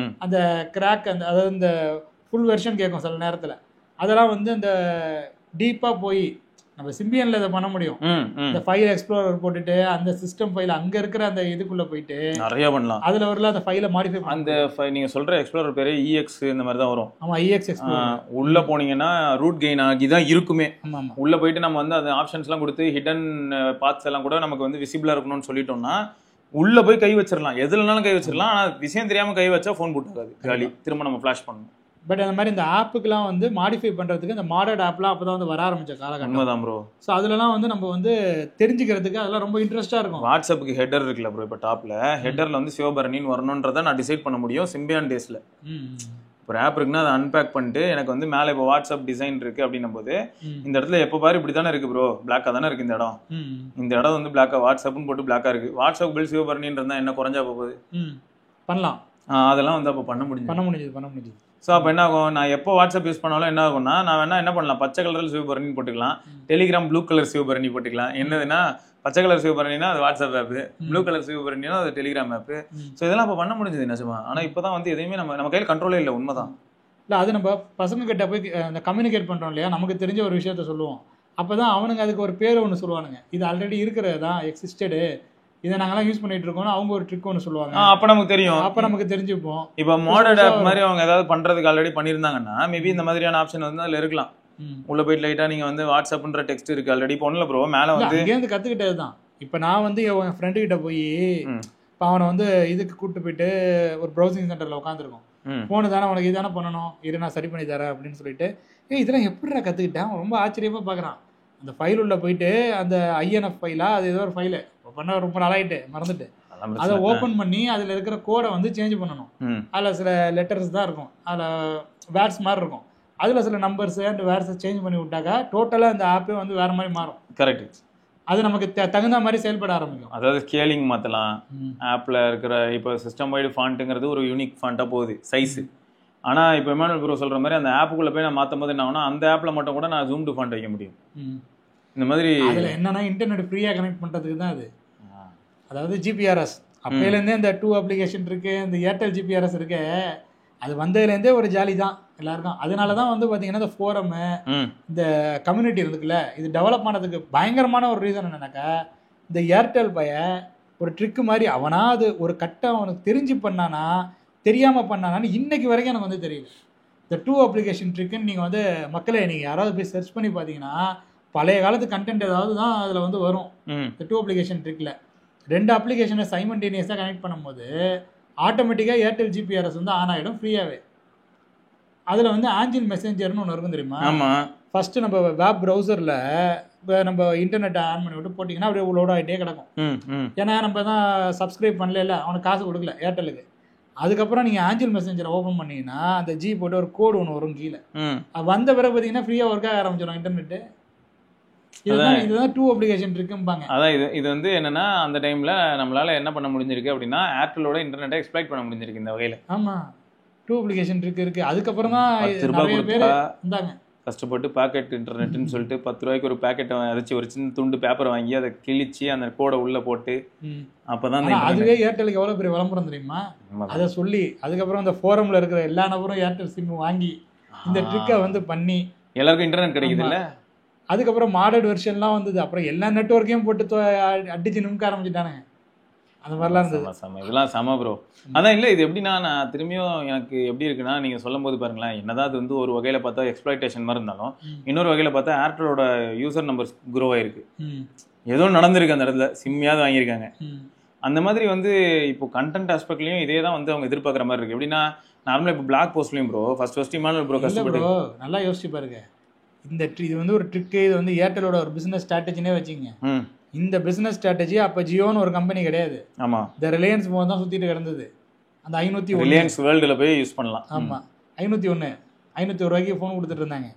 அந்த கிராக் அந்த அதாவது இந்த ஃபுல் வெர்ஷன் கேட்கும் சில நேரத்தில், அதெல்லாம் வந்து அந்த டீப்பாக போய் நம்ம சிம்பியன்ல இதை பண்ண முடியும். இந்த ஃபைல் எக்ஸ்ப்ளோரர் போட்டுட்டு அந்த சிஸ்டம் ஃபைல் அங்க இருக்கிற அந்த இதுக்குள்ள போயிட்டு நிறைய பண்ணலாம். அதுல வரல அந்த ஃபைலை மாடிஃபை அந்த நீங்க சொல்ற எக்ஸ்ப்ளோரர் பேரு EX இந்த மாதிரி தான் வரும். ஆமா, EX எக்ஸ்ப்ளோரர். உள்ள போனீங்கன்னா ரூட் கெயின் ஆகி தான் இருக்குமே. உள்ள போயிட்டு நம்ம வந்து அந்த ஆப்ஷன்ஸ் எல்லாம் கொடுத்து ஹிடன் பாத்ஸ் எல்லாம் கூட நமக்கு வந்து விசிபிளா இருக்கணும்னு சொல்லிட்டோம்னா உள்ள போய் கை வச்சிடலாம், எதுலனாலும் கை வச்சிடலாம். ஆனா விஷயம் தெரியாம கை வச்சா ஃபோன் போட்டுக்காது, காலி, திரும்ப நம்ம ஃபிளாஷ் பண்ணணும். பட் அந்த மாதிரி இந்த ஆப்புக்கெல்லாம் வந்து மாடிஃபை பண்ணுறதுக்கு இந்த மாடர்ட் ஆப்லாம் அப்போ தான் வந்து வர ஆரம்பிச்ச காலகட்டம் தான் ப்ரோ. ஸோ அதுலலாம் வந்து நம்ம வந்து தெரிஞ்சுக்கிறதுக்கு அதெல்லாம் ரொம்ப இன்ட்ரெஸ்ட்டாக இருக்கும். வாட்ஸ்அப்புக்கு ஹெட்டர் இருக்குல்ல ப்ரோ, இப்போ டாப்பில் ஹெட்டரில் வந்து சிவபரணின்னு வரணுன்றதை நான் டிசைட் பண்ண முடியும் சிம்பியான் டேஸில். ஒரு ஆப் இருக்குன்னா அதை அன்பேக் பண்ணிட்டு எனக்கு வந்து மேலே இப்போ வாட்ஸ்அப் டிசைன் இருக்குது அப்படின்னும் போது இந்த இடத்துல எப்போ பாரு இப்படி தானே இருக்குது ப்ரோ, பிளாக்காக தானே இருக்குது இந்த இடம். இந்த இடம் வந்து பிளாக்காக வாட்ஸ்அப்னு போட்டு பிளாக்காக இருக்குது. வாட்ஸ்அப் பில் சிவபரணின்னு இருந்தால் என்ன குறைஞ்சா போகுது? பண்ணலாம். அதெல்லாம் வந்து அப்போ பண்ண முடியுது. ஸோ அப்போ என்ன ஆகும், நான் எப்போ வாட்ஸ்அப் யூஸ் பண்ணாலும் என்ன ஆகும்னா, நான் வேணா என்ன பண்ணலாம், பச்சை கலரில் சிவபரணி போட்டுக்கலாம், டெலிகிராம் ப்ளூ கலர் சிவபரணி போட்டுக்கலாம். என்னதுன்னா பச்சை கலர் சிவபரணினா அது வாட்ஸ்அப் ஆப்பு, ப்ளூ கலர் சிவபரணினா அது டெலிகிராம் ஆப்பு. ஸோ இதெல்லாம் அப்போ பண்ண முடிஞ்சது நிஜமா. ஆனால் இப்போ தான் வந்து எதையுமே நம்ம கையில் கண்ட்ரோலே இல்லை. உண்மைதான். இல்லை, அது நம்ம பசங்க கிட்ட போய் அந்த கம்யூனிகேட் பண்ணுறோம் இல்லையா, நமக்கு தெரிஞ்ச ஒரு விஷயத்த சொல்லுவோம். அப்போ தான் அவனுங்க அதுக்கு ஒரு பேர் ஒன்று சொல்லுவானுங்க, இது ஆல்ரெடி இருக்கிறது தான், எக்ஸிஸ்டடு, இதை நாங்களாம் யூஸ் பண்ணிட்டு இருக்கோம், அவங்க ஒரு ட்ரிக் ஒன்று சொல்லுவாங்க. அப்போ நமக்கு தெரியும், அப்போ நமக்கு தெரிஞ்சுப்போம். இப்போ மாடர்ன் ஆப் மாதிரி அவங்க ஏதாவது பண்றதுக்கு ஆல்ரெடி பண்ணியிருந்தாங்கன்னா மேபி இந்த மாதிரியான ஆப்ஷன் வந்து அதில் இருக்கலாம். உள்ள போயிட்டு லைட்டா நீங்க வந்து வாட்ஸ்அப்ன்ற டெக்ஸ்ட் இருக்கு ஆல்ரெடி பண்ணல ப்ரோ, மேல வந்து இங்கேருந்து கத்துக்கிட்டது தான். இப்போ நான் வந்து என் ஃப்ரெண்டு கிட்ட போய் இப்போ அவனை வந்து இதுக்கு கூப்பிட்டு போயிட்டு ஒரு ப்ரௌசிங் சென்டர்ல உட்காந்துருக்கோம். போனு தானே உனக்கு இதானே பண்ணணும், இரு நான் சரி பண்ணி தரேன் அப்படின்னு சொல்லிட்டு, இதெல்லாம் எப்படிடா கத்துக்கிட்டேன், ரொம்ப ஆச்சரியமா பாக்குறான். அந்த ஃபைல் உள்ள போயிட்டு அந்த INF ஃபைலா அது ஏதோ ஒரு ஃபைலு பண்ண ரொம்ப நாளாயிட்டு மறந்துட்டு, அதை ஓப்பன் பண்ணி அதில் இருக்கிற கோடை வந்து சேஞ்ச் பண்ணணும். அதில் சில லெட்டர்ஸ் தான் இருக்கும், அதில் வேர்ட்ஸ் மாதிரி இருக்கும், அதில் சில நம்பர்ஸ் அண்ட் வேர்ட்ஸை சேஞ்ச் பண்ணி விட்டாக்கா டோட்டலாக இந்த ஆப்பே வந்து வேற மாதிரி மாறும். கரெக்ட். அது நமக்கு தகுந்த மாதிரி செயல்பட ஆரம்பிக்கும். அதாவது ஸ்கேலிங் மாற்றலாம். ஆப்பில் இருக்கிற இப்போ சிஸ்டம் வைடு ஃபாண்ட்டுங்கிறது ஒரு யூனிக் ஃபாண்ட்டாக போகுது சைஸு. ஆனால் இப்போ எம்மானுவல் ப்ரோ சொல்கிற மாதிரி அந்த ஆப்புக்குள்ளே போய் நான் மாற்றும் போது என்ன ஆகுனா, அந்த ஆப்பில் மட்டும் கூட நான் ஜூம் டு ஃபாண்ட் வைக்க முடியும். இந்த மாதிரி அதில் என்னன்னா இன்டர்நெட் ஃப்ரீயாக கனெக்ட் பண்ணுறதுக்கு தான் அது. அதாவது GPRS அப்பையிலேருந்தே இந்த 2 அப்ளிகேஷன் இருக்கு, இந்த ஏர்டெல் ஜிபிஆர்எஸ் இருக்கு, அது வந்ததுலேருந்தே ஒரு ஜாலி தான் எல்லாருக்கும். அதனால தான் வந்து பார்த்தீங்கன்னா இந்த ஃபோரமு, இந்த கம்யூனிட்டி இருக்குல்ல, இது டெவலப் ஆனதுக்கு பயங்கரமான ஒரு ரீசன் என்னன்னாக்கா, இந்த ஏர்டெல் ஒரு ட்ரிக்கு மாதிரி அவனா அது ஒரு கட்டம் அவனுக்கு தெரிஞ்சு பண்ணானா தெரியாமல் பண்ணானான்னு இன்னைக்கு வரைக்கும் எனக்கு வந்து தெரியல. இந்த 2 அப்ளிகேஷன் ட்ரிக்குன்னு நீங்கள் வந்து மக்களே நீங்கள் யாராவது போய் சர்ச் பண்ணி பார்த்தீங்கன்னா பழைய காலத்து கண்டென்ட் ஏதாவது தான் அதில் வந்து வரும். இந்த 2 அப்ளிகேஷன் ட்ரிக்கில் 2 அப்ளிகேஷனை சைமல்டேனியஸாக கனெக்ட் பண்ணும்போது ஆட்டோமேட்டிக்காக ஏர்டெல் ஜிபிஆர்எஸ் வந்து ஆன் ஆகிடும் ஃப்ரீயாகவே. அதில் வந்து ஆஞ்சில் மெசேஞ்சர்னு ஒன்று இருக்கும் தெரியுமா? ஆமாம். ஃபஸ்ட்டு நம்ம வெப் ப்ரௌசரில் இப்போ நம்ம இன்டர்நெட்டை ஆன் பண்ணி விட்டு போட்டிங்கன்னா அப்படியே லோட் ஆகிட்டே கிடக்கும். ஏன்னா நம்ம தான் சப்ஸ்கிரைப் பண்ணல, அவனுக்கு காசு கொடுக்கல ஏர்டெலுக்கு. அதுக்கப்புறம் நீங்கள் ஆஞ்சில் மெசேஞ்சரை ஓப்பன் பண்ணிங்கன்னா அந்த ஜி போட்டு ஒரு கோடு ஒன்று வரும் கீழே. வந்த பிறகு பார்த்தீங்கன்னா ஃப்ரீயாக ஒர்க் ஆக ஆரம்பிச்சிடும் இன்டர்நெட்டு. இதுதான் 2 அப்ளிகேஷன் இருக்கும்பாங்க. அதான் இது வந்து என்னன்னா அந்த டைம்ல நம்மளால என்ன பண்ண முடிஞ்சிருக்கு அப்படின்னா ஏர்டெலோட இன்டர்நெட்டை எக்ஸ்ப்ளாய்ட் பண்ண முடிஞ்சிருக்கு இந்த வகையில. ஆமா, 2 அப்ளிகேஷன் இருக்கு. அதுக்கப்புறம் தான் நிறைய பேர் இருந்தாங்க கஷ்டப்பட்டு பாக்கெட் இன்டர்நெட்னு சொல்லிட்டு 10 ரூபாய்க்கு ஒரு பேக்கெட்டை அரைச்சி ஒரு சின்ன துண்டு பேப்பர் வாங்கி அதை கிழிச்சு அந்த கோடை உள்ள போட்டு அப்பதான் அதுவே ஏர்டெலுக்கு எவ்வளவு பெரிய விளம்பரம் தெரியுமா? அதை சொல்லி அதுக்கப்புறம் அந்த ஃபோரம்ல இருக்கிற எல்லா நபரும் ஏர்டெல் சிம் வாங்கி இந்த ட்ரிக்கை வந்து பண்ணி எல்லாருக்கும் இன்டர்நெட் கிடைக்குது இல்ல. அதுக்கப்புறம் மாடர்ன் வெர்ஷன்லாம் வந்தது. அப்புறம் எல்லா நெட்வொர்க்கையும் போட்டு அடிச்சு நிமிக்க ஆரம்பிச்சுட்டானுங்க. அந்த மாதிரிலாம் இருந்தது. இதெல்லாம் செம ப்ரோ. அதான் இல்லை, இது எப்படின்னா நான் திரும்பியும் எனக்கு எப்படி இருக்குன்னா நீங்கள் சொல்லும் போது பாருங்களேன், என்னதான் அது வந்து ஒரு வகையில் பார்த்தா எக்ஸ்ப்ளாய்டேஷன் மாதிரி இருந்தாலும் இன்னொரு வகையில் பார்த்தா ஏர்டெலோட யூசர் நம்பர்ஸ் க்ரோ ஆயிருக்கு. ஏதோ நடந்திருக்கு அந்த இடத்துல, சிம்மியாவது வாங்கியிருக்காங்க. அந்த மாதிரி வந்து இப்போ கண்டென்ட் ஆஸ்பெக்ட்லையும் இதே தான் வந்து அவங்க எதிர்பார்க்குற மாதிரி இருக்கு. எப்படின்னா நார்மலாக இப்போ பிளாக் போஸ்ட்லையும் ப்ரோ ஃபர்ஸ்ட் இமானுவல் ப்ரோ கஷ்டப்பட்டு நல்லா யோசிச்சு பாருங்க. இது வந்து ஒரு ட்ரிக்கு, இது வந்து ஏர்டெலோட ஒரு பிசினஸ் ஸ்ட்ராட்டஜினே வச்சுங்க. இந்த பிசினஸ் ஸ்ட்ராட்டஜி அப்போ ஜியோன்னு ஒரு கம்பெனி கிடையாது. ஆமாம், இந்த ரிலையன்ஸ் ஃபோன் தான் சுற்றிட்டு கிடந்தது. அந்த 501 ரிலையன்ஸ் வேர்ல்டில் போய் யூஸ் பண்ணலாம். ஆமாம், 501 ரூபாய்க்கு ஃபோன் கொடுத்துட்டு இருந்தாங்க.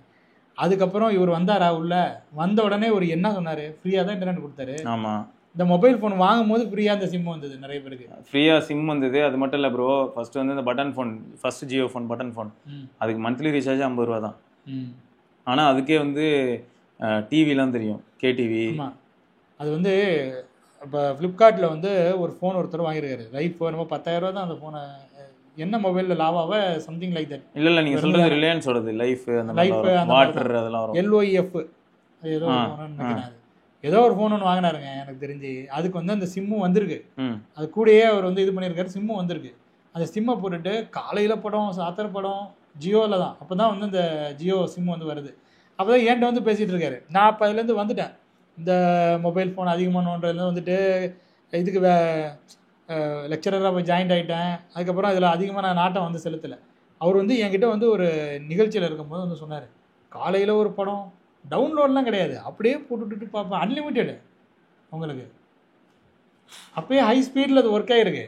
அதுக்கப்புறம் இவர் வந்தாரா உள்ள, வந்த உடனே ஒரு என்ன சொன்னார், ஃப்ரீயாக தான் இன்டர்நெட் கொடுத்தாரு. ஆமாம், இந்த மொபைல் ஃபோன் வாங்கும்போது ஃப்ரீயாக அந்த சிம் வந்தது. நிறைய பேருக்கு ஃப்ரீயாக சிம் வந்தது. அது மட்டும் இல்லை ப்ரோ, ஃபர்ஸ்ட் வந்து இந்த button phone, first Jio phone button phone, அதுக்கு மந்த்லி ரீசார்ஜ் 50 ரூபா தான். ஆனால் அதுக்கே வந்து டிவிலாம் தெரியும், கேடிவி. ஆமாம், அது வந்து இப்போ ஃப்ளிப்கார்ட்டில் வந்து ஒரு ஃபோன் ஒருத்தர் வாங்கியிருக்காரு, லைஃப் என்னமோ 10,000 ரூபா தான் அந்த ஃபோனை. என்ன மொபைலில் லாவாவை சம்திங் லைக் தட். இல்லை நீங்கள் சொல்கிறது ரிலையன்ஸோடது லைஃப், அந்த வாட்டர் அதெல்லாம் வரும், LOEF ஏதோ நினைக்கிறேன். ஏதோ ஒரு ஃபோன் ஒன்று வாங்கினாருங்க எனக்கு தெரிஞ்சு. அதுக்கு வந்து அந்த சிம்மும் வந்திருக்கு. அது கூடயே அவர் வந்து இது பண்ணியிருக்காரு, சிம்மும் வந்திருக்கு. அந்த சிம்மை போட்டுட்டு காலையில் படம் சாத்திர படம் ஜியோவில் தான், அப்போ தான் வந்து இந்த ஜியோ சிம் வந்து வருது. அப்போ தான் என்கிட்ட வந்து பேசிகிட்டு இருக்காரு. நான் அப்போ அதுலேருந்து வந்துட்டேன், இந்த மொபைல் ஃபோன் அதிகமானோன்றதுலேருந்து வந்துட்டு இதுக்கு லெக்சரராக போய் ஜாயின்ட் ஆகிட்டேன். அதுக்கப்புறம் அதில் அதிகமாக நான் நாட்டம் வந்து செலுத்தலை. அவர் வந்து என்கிட்ட வந்து ஒரு நிகழ்ச்சியில் இருக்கும்போது வந்து சொன்னார், காலையில் ஒரு படம் டவுன்லோட்லாம் கிடையாது, அப்படியே போட்டுவிட்டு பார்ப்பேன், அன்லிமிட்டெடு உங்களுக்கு. அப்பயே ஹை ஸ்பீடில் அது ஒர்க் ஆகிருக்கு,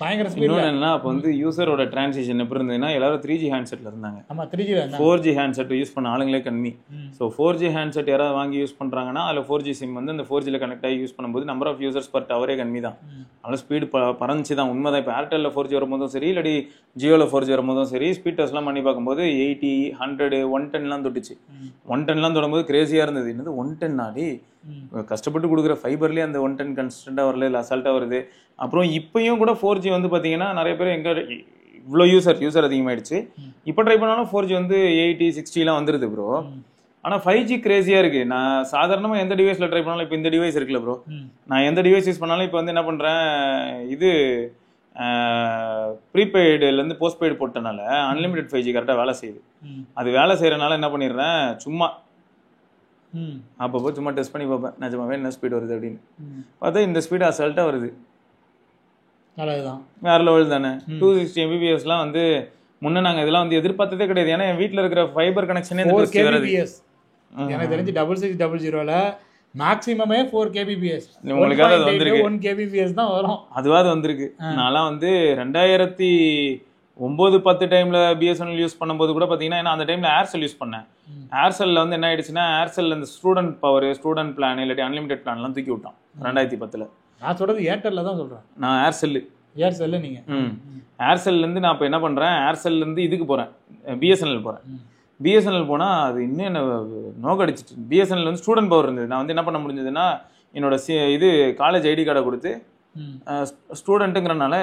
பயங்கர ஸ்பீட். என்னன்னா அப்போ வந்து யூசரோட டிரான்சிஷன் எப்படி இருந்ததுன்னா எல்லாரும் 3G ஹேண்ட்செட்டில் இருந்தாங்க. ஆமாம், 3G 4G ஹேண்ட்செட் யூஸ் பண்ண ஆளுங்களே கம்மி. ஸோ 4G ஹேண்ட்செட் யாராவது வாங்கி யூஸ் பண்ணுறாங்கன்னா அதில் 4G சிம் வந்து அந்த 4Gயில் கனெக்ட் ஆகி யூஸ் பண்ணும்போது நம்பர் ஆஃப் யூசர்ஸ் பர் டவரே கம்மி தான். அதனால் ஸ்பீடு பறந்துச்சு தான், உண்மை தான். இப்போ ஏர்டெல்லில் 4G வரும்போதும் சரி, இல்லாட்டி ஜியோவில் 4G வரும்போதும் சரி, ஸ்பீட் டெஸ்ட்லாம் பண்ணி பார்க்கும்போது 80, 100, 110லாம் தொட்டுச்சு. 110லாம் தொடும்போது கிரேசியாக இருந்தது. என்னது 110 ஆடி கஷ்டப்பட்டு கொடுக்குற ஃபைபர்லேயே அந்த 110 கன்ஸ்டண்ட்டாக வரல, இல்லை அசால்ட்டாக வருது. அப்புறம் இப்பயும் கூட 4G வந்து பார்த்தீங்கன்னா நிறைய பேர் எங்கே இவ்வளோ யூசர் அதிகமாகிடுச்சு. இப்போ ட்ரை பண்ணாலும் 4G வந்து 80, 60லாம் வந்துடுது ப்ரோ. ஆனால் 5G கிரேசியாக இருக்குது. நான் சாதாரணமாக எந்த டிவைஸில் ட்ரை பண்ணாலும், இப்போ இந்த டிவைஸ் இருக்குல்ல ப்ரோ, நான் எந்த டிவைஸ் யூஸ் பண்ணாலும் இப்போ வந்து என்ன பண்ணுறேன், இது ப்ரீபெய்டுலேருந்து போஸ்ட்பெய்டு போட்டனால அன்லிமிட்டட் 5G கரெக்டாக வேலை செய்யுது. அது வேலை செய்கிறனால என்ன பண்ணிடுறேன், சும்மா அப்பப்போ சும்மா டெஸ்ட் பண்ணி பார்ப்பேன், நிஜமாவே என்ன ஸ்பீட் வருது அப்படின்னு. பார்த்தா இந்த ஸ்பீடு அசால்ட்டாக வருது, வேறு லெவல் தானே. 260 mbpsலாம் வந்து முன்னே நாங்கள் இதெல்லாம் வந்து எதிர்பார்த்ததே கிடையாது. ஏன்னா என் வீட்டில் இருக்கிற ஃபைபர் கனெக்ஷனே எனக்கு தெரிஞ்சு 6600ல் மேக்ஸிமமே 4 kbps. உங்களுக்காக அது வந்திருக்கு, 1 kbps தான் வரும். அதுவாது வந்திருக்கு. நான்லாம் வந்து 2009-10 டைமில் பிஎஸ்என்எல் யூஸ் பண்ணும்போது கூட பார்த்தீங்கன்னா, ஏன்னா அந்த டைமில் ஏர்செல் யூஸ் பண்ணேன். ஏர்செல்லில் வந்து என்ன ஆயிடுச்சுன்னா, ஏர்செல் இந்த ஸ்டூடெண்ட் பவர், ஸ்டூடெண்ட் பிளான், இல்லாட்டி அன்லிமிடெட் பிளான்லாம் தூக்கி விட்டான் 2010. நான் சொல்கிறது ஏர்டெல்லில் தான் சொல்கிறேன். நான் ஏர்செல்லு நீங்கள் ஏர்செல்லேருந்து நான் இப்போ என்ன பண்ணுறேன், ஏர்செல்லேருந்து இதுக்கு போகிறேன், பிஎஸ்என்எல் போகிறேன். பிஎஸ்என்எல் போனால் அது இன்னும் என்ன நோக்கடிச்சிட்டு. பிஎஸ்என்எல் வந்து ஸ்டூடெண்ட் பவர் இருந்தது. நான் வந்து என்ன பண்ண முடிஞ்சதுன்னா, என்னோட இது காலேஜ் ஐடி கார்டை கொடுத்து ஸ்டூடெண்ட்டுங்கிறனால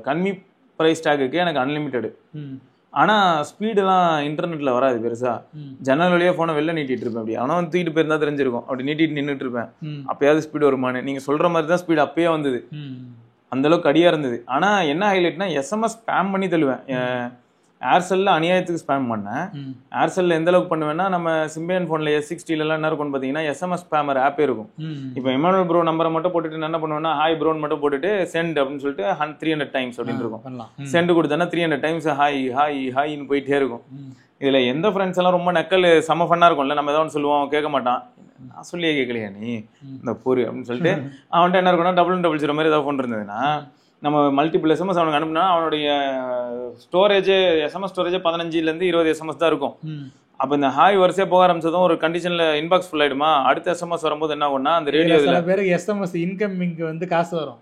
கம்மி ப்ரைஸ் டேக்குக்கு எனக்கு அன்லிமிட்டெடு. ஆனால் ஸ்பீடெல்லாம் இன்டர்நெட்டில் வராது பெருசாக. ஜன்னல் வழியாக ஃபோனை வெளில நீட்டிகிட்டு இருப்பேன். அப்படி ஆனால் வந்து தூக்கிட்டு போயிருந்தா தெரிஞ்சிருக்கும். அப்படி நீட்டிட்டு நின்றுட்டு இருப்பேன். அப்போயாவது ஸ்பீடு வருமானு. நீங்கள் சொல்கிற மாதிரி தான் ஸ்பீடு அப்பயே வந்தது. அந்தளவுக்கு அடியாக இருந்தது. ஆனால் என்ன ஹைலைட்னா எஸ்எம்எஸ் ஸ்பேம் பண்ணி தள்ளுவேன். ஏர்செல்லில் அநியாயத்துக்கு ஸ்பேம் பண்ணேன். ஏர்செல்லில் எந்த அளவுக்கு பண்ணுவேன்னா, நம்ம சிம்பியன் ஃபோனில் S60 என்ன இருக்கும்னு பார்த்தீங்கன்னா எஸ்எம்எஸ் ஸ்பேமர் ஆப்பே இருக்கும். இப்போ எமானுவல் ப்ரோ நம்பரை மட்டும் போட்டுட்டு என்ன பண்ணுவேன்னா, ஹாய் ப்ரோன்னு மட்டும் போட்டுட்டு சென்ட் அப்படின்னு சொல்லிட்டு 300 டைம்ஸ் அப்படின்னு இருக்கும். சென்ட் கொடுத்தேன்னா 300 டைம்ஸ் ஹாய் ஹாய் ஹாய்ன்னு போயிட்டே இருக்கும். இதில் எந்த ஃப்ரெண்ட்ஸ் எல்லாம் ரொம்ப நக்கல் செம்ம ஃபன்னாக இருக்கும்ல. நம்ம ஏதாவது சொல்லுவோம், கேட்க மாட்டான். நான் சொல்லியே கேட்கலையா நீ இந்த பொறு அப்படின்னு சொல்லிட்டு அவன்கிட்ட என்ன இருக்கும்னா 0000 மாதிரி ஏதாவது ஃபோன் இருந்ததுன்னா நம்ம மல்டிபிள் எஸ்எம்எஸ் அவனுக்கு அனுப்புனா அவனுடைய ஸ்டோரேஜே எஸ்எம்எஸ் ஸ்டோரேஜே 15 20 எஸ்எம்எஸ் தான் இருக்கும். அப்போ இந்த ஹாய் வரிசையாக போக ஆரம்பிச்சதும் ஒரு கண்டிஷனில் இன்பாக்ஸ் ஃபுல் ஆகிடுமா, அடுத்த எஸ்எம்எஸ் வரும்போது என்ன ஆகும்னா அந்த ரேடியோ பேருக்கு எஸ்எம்எஸ் இன்கமிங் வந்து காசு வரும்.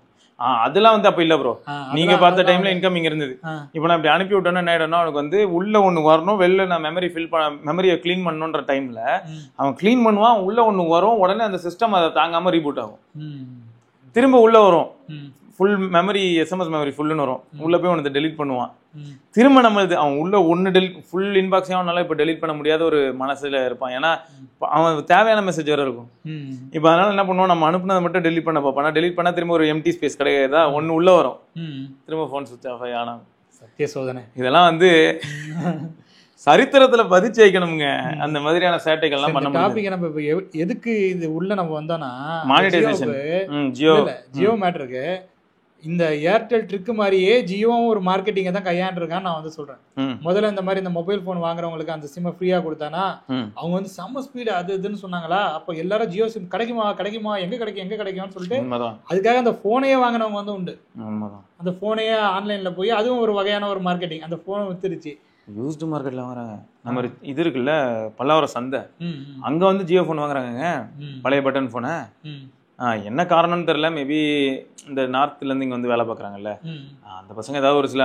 அதெல்லாம் வந்து அப்போ இல்லை ப்ரோ. நீங்க பார்த்த டைம்ல இன்கமிங் இருந்தது. இப்போ நான் இப்படி அனுப்பி விட்டோன்னா என்ன ஆயிடும்னா அவனுக்கு வந்து உள்ள ஒன்று வரணும், வெளில நான் மெமரியை கிளீன் பண்ணணுன்ற டைம்ல அவன் கிளீன் பண்ணுவான், உள்ள ஒன்று வரும், உடனே அந்த சிஸ்டம் அதை தாங்காம ரீபூட் ஆகும், திரும்ப உள்ள வரும், ஃபுல் மெமரி எஸ்எம்எஸ் மெமரி ஃபுல்லுன்னு வரும், உள்ள போய் ஒன்று டெலிட் பண்ணுவான், திரும்ப நம்ம இது அவன் உள்ள ஒன்று ஃபுல் இன்பாக்ஸையும் அவனால இப்போ டெலிட் பண்ண முடியாத ஒரு மனசுல இருப்பான். ஏன்னா அவன் தேவையான மெசேஜ் வேற இருக்கும். இப்போ அதனால என்ன பண்ணுவோம், நம்ம அனுப்புனதை மட்டும் டெலிட் பண்ண பார்ப்பான். டெலிட் பண்ணா திரும்ப ஒரு எம்டி ஸ்பேஸ் கிடையாதா, ஒன்று உள்ள வரும், திரும்ப ஃபோன் சுவிட்ச் ஆஃப் ஆகி ஆனா சத்திய சோதனை. இதெல்லாம் வந்து சரித்திரத்துல பதிச்சு வைக்கணுங்க. அந்த மாதிரியான சேட்டைகள்லாம் பண்ண முடியும். டாபிக் நம்ம இப்போ எதுக்கு இது உள்ள நம்ம வந்தோம்னா மானிட்டைசேஷன். ஜியோ மேட்டருக்கு இந்த ஏர்டெல் ட்ரிக் மாதிரியே ஜியோவும் ஒரு மார்க்கெட்டிங்கை தான் கையாண்டிருக்கான்னு நான் வந்து சொல்றேன். முதல்ல இந்த மாதிரி இந்த மொபைல் போன் வாங்குறவங்களுக்கு அந்த சிம்மை ஃப்ரீயா கொடுத்தானா அவங்க வந்து செம்ம ஸ்பீடு அது இதுன்னு சொன்னாங்களா, அப்போ எல்லாரும் ஜியோ சிம் கிடைக்குமா எங்க கிடைக்கும்னு சொல்லிட்டு அதுக்காக அந்த போனையே வாங்கினவங்க வந்து உண்டு. அந்த போனையே ஆன்லைன்ல போய் அதுவும் ஒரு வகையான ஒரு மார்க்கெட்டிங். அந்த போனை வித்துருச்சு. யூஸ்டு மார்க்கெட்ல வாங்குறாங்க. நம்ம இது இருக்குல்ல பல்லாவரம் சந்தை, அங்க வந்து ஜியோ போன் வாங்குறாங்க, பழைய பட்டன் போனை. என்ன காரணம்னு தெரியல. மேபி இந்த நார்த்ல இருந்து இங்க வந்து வேலை பார்க்குறாங்கல்ல அந்த பசங்க ஏதாவது ஒரு சில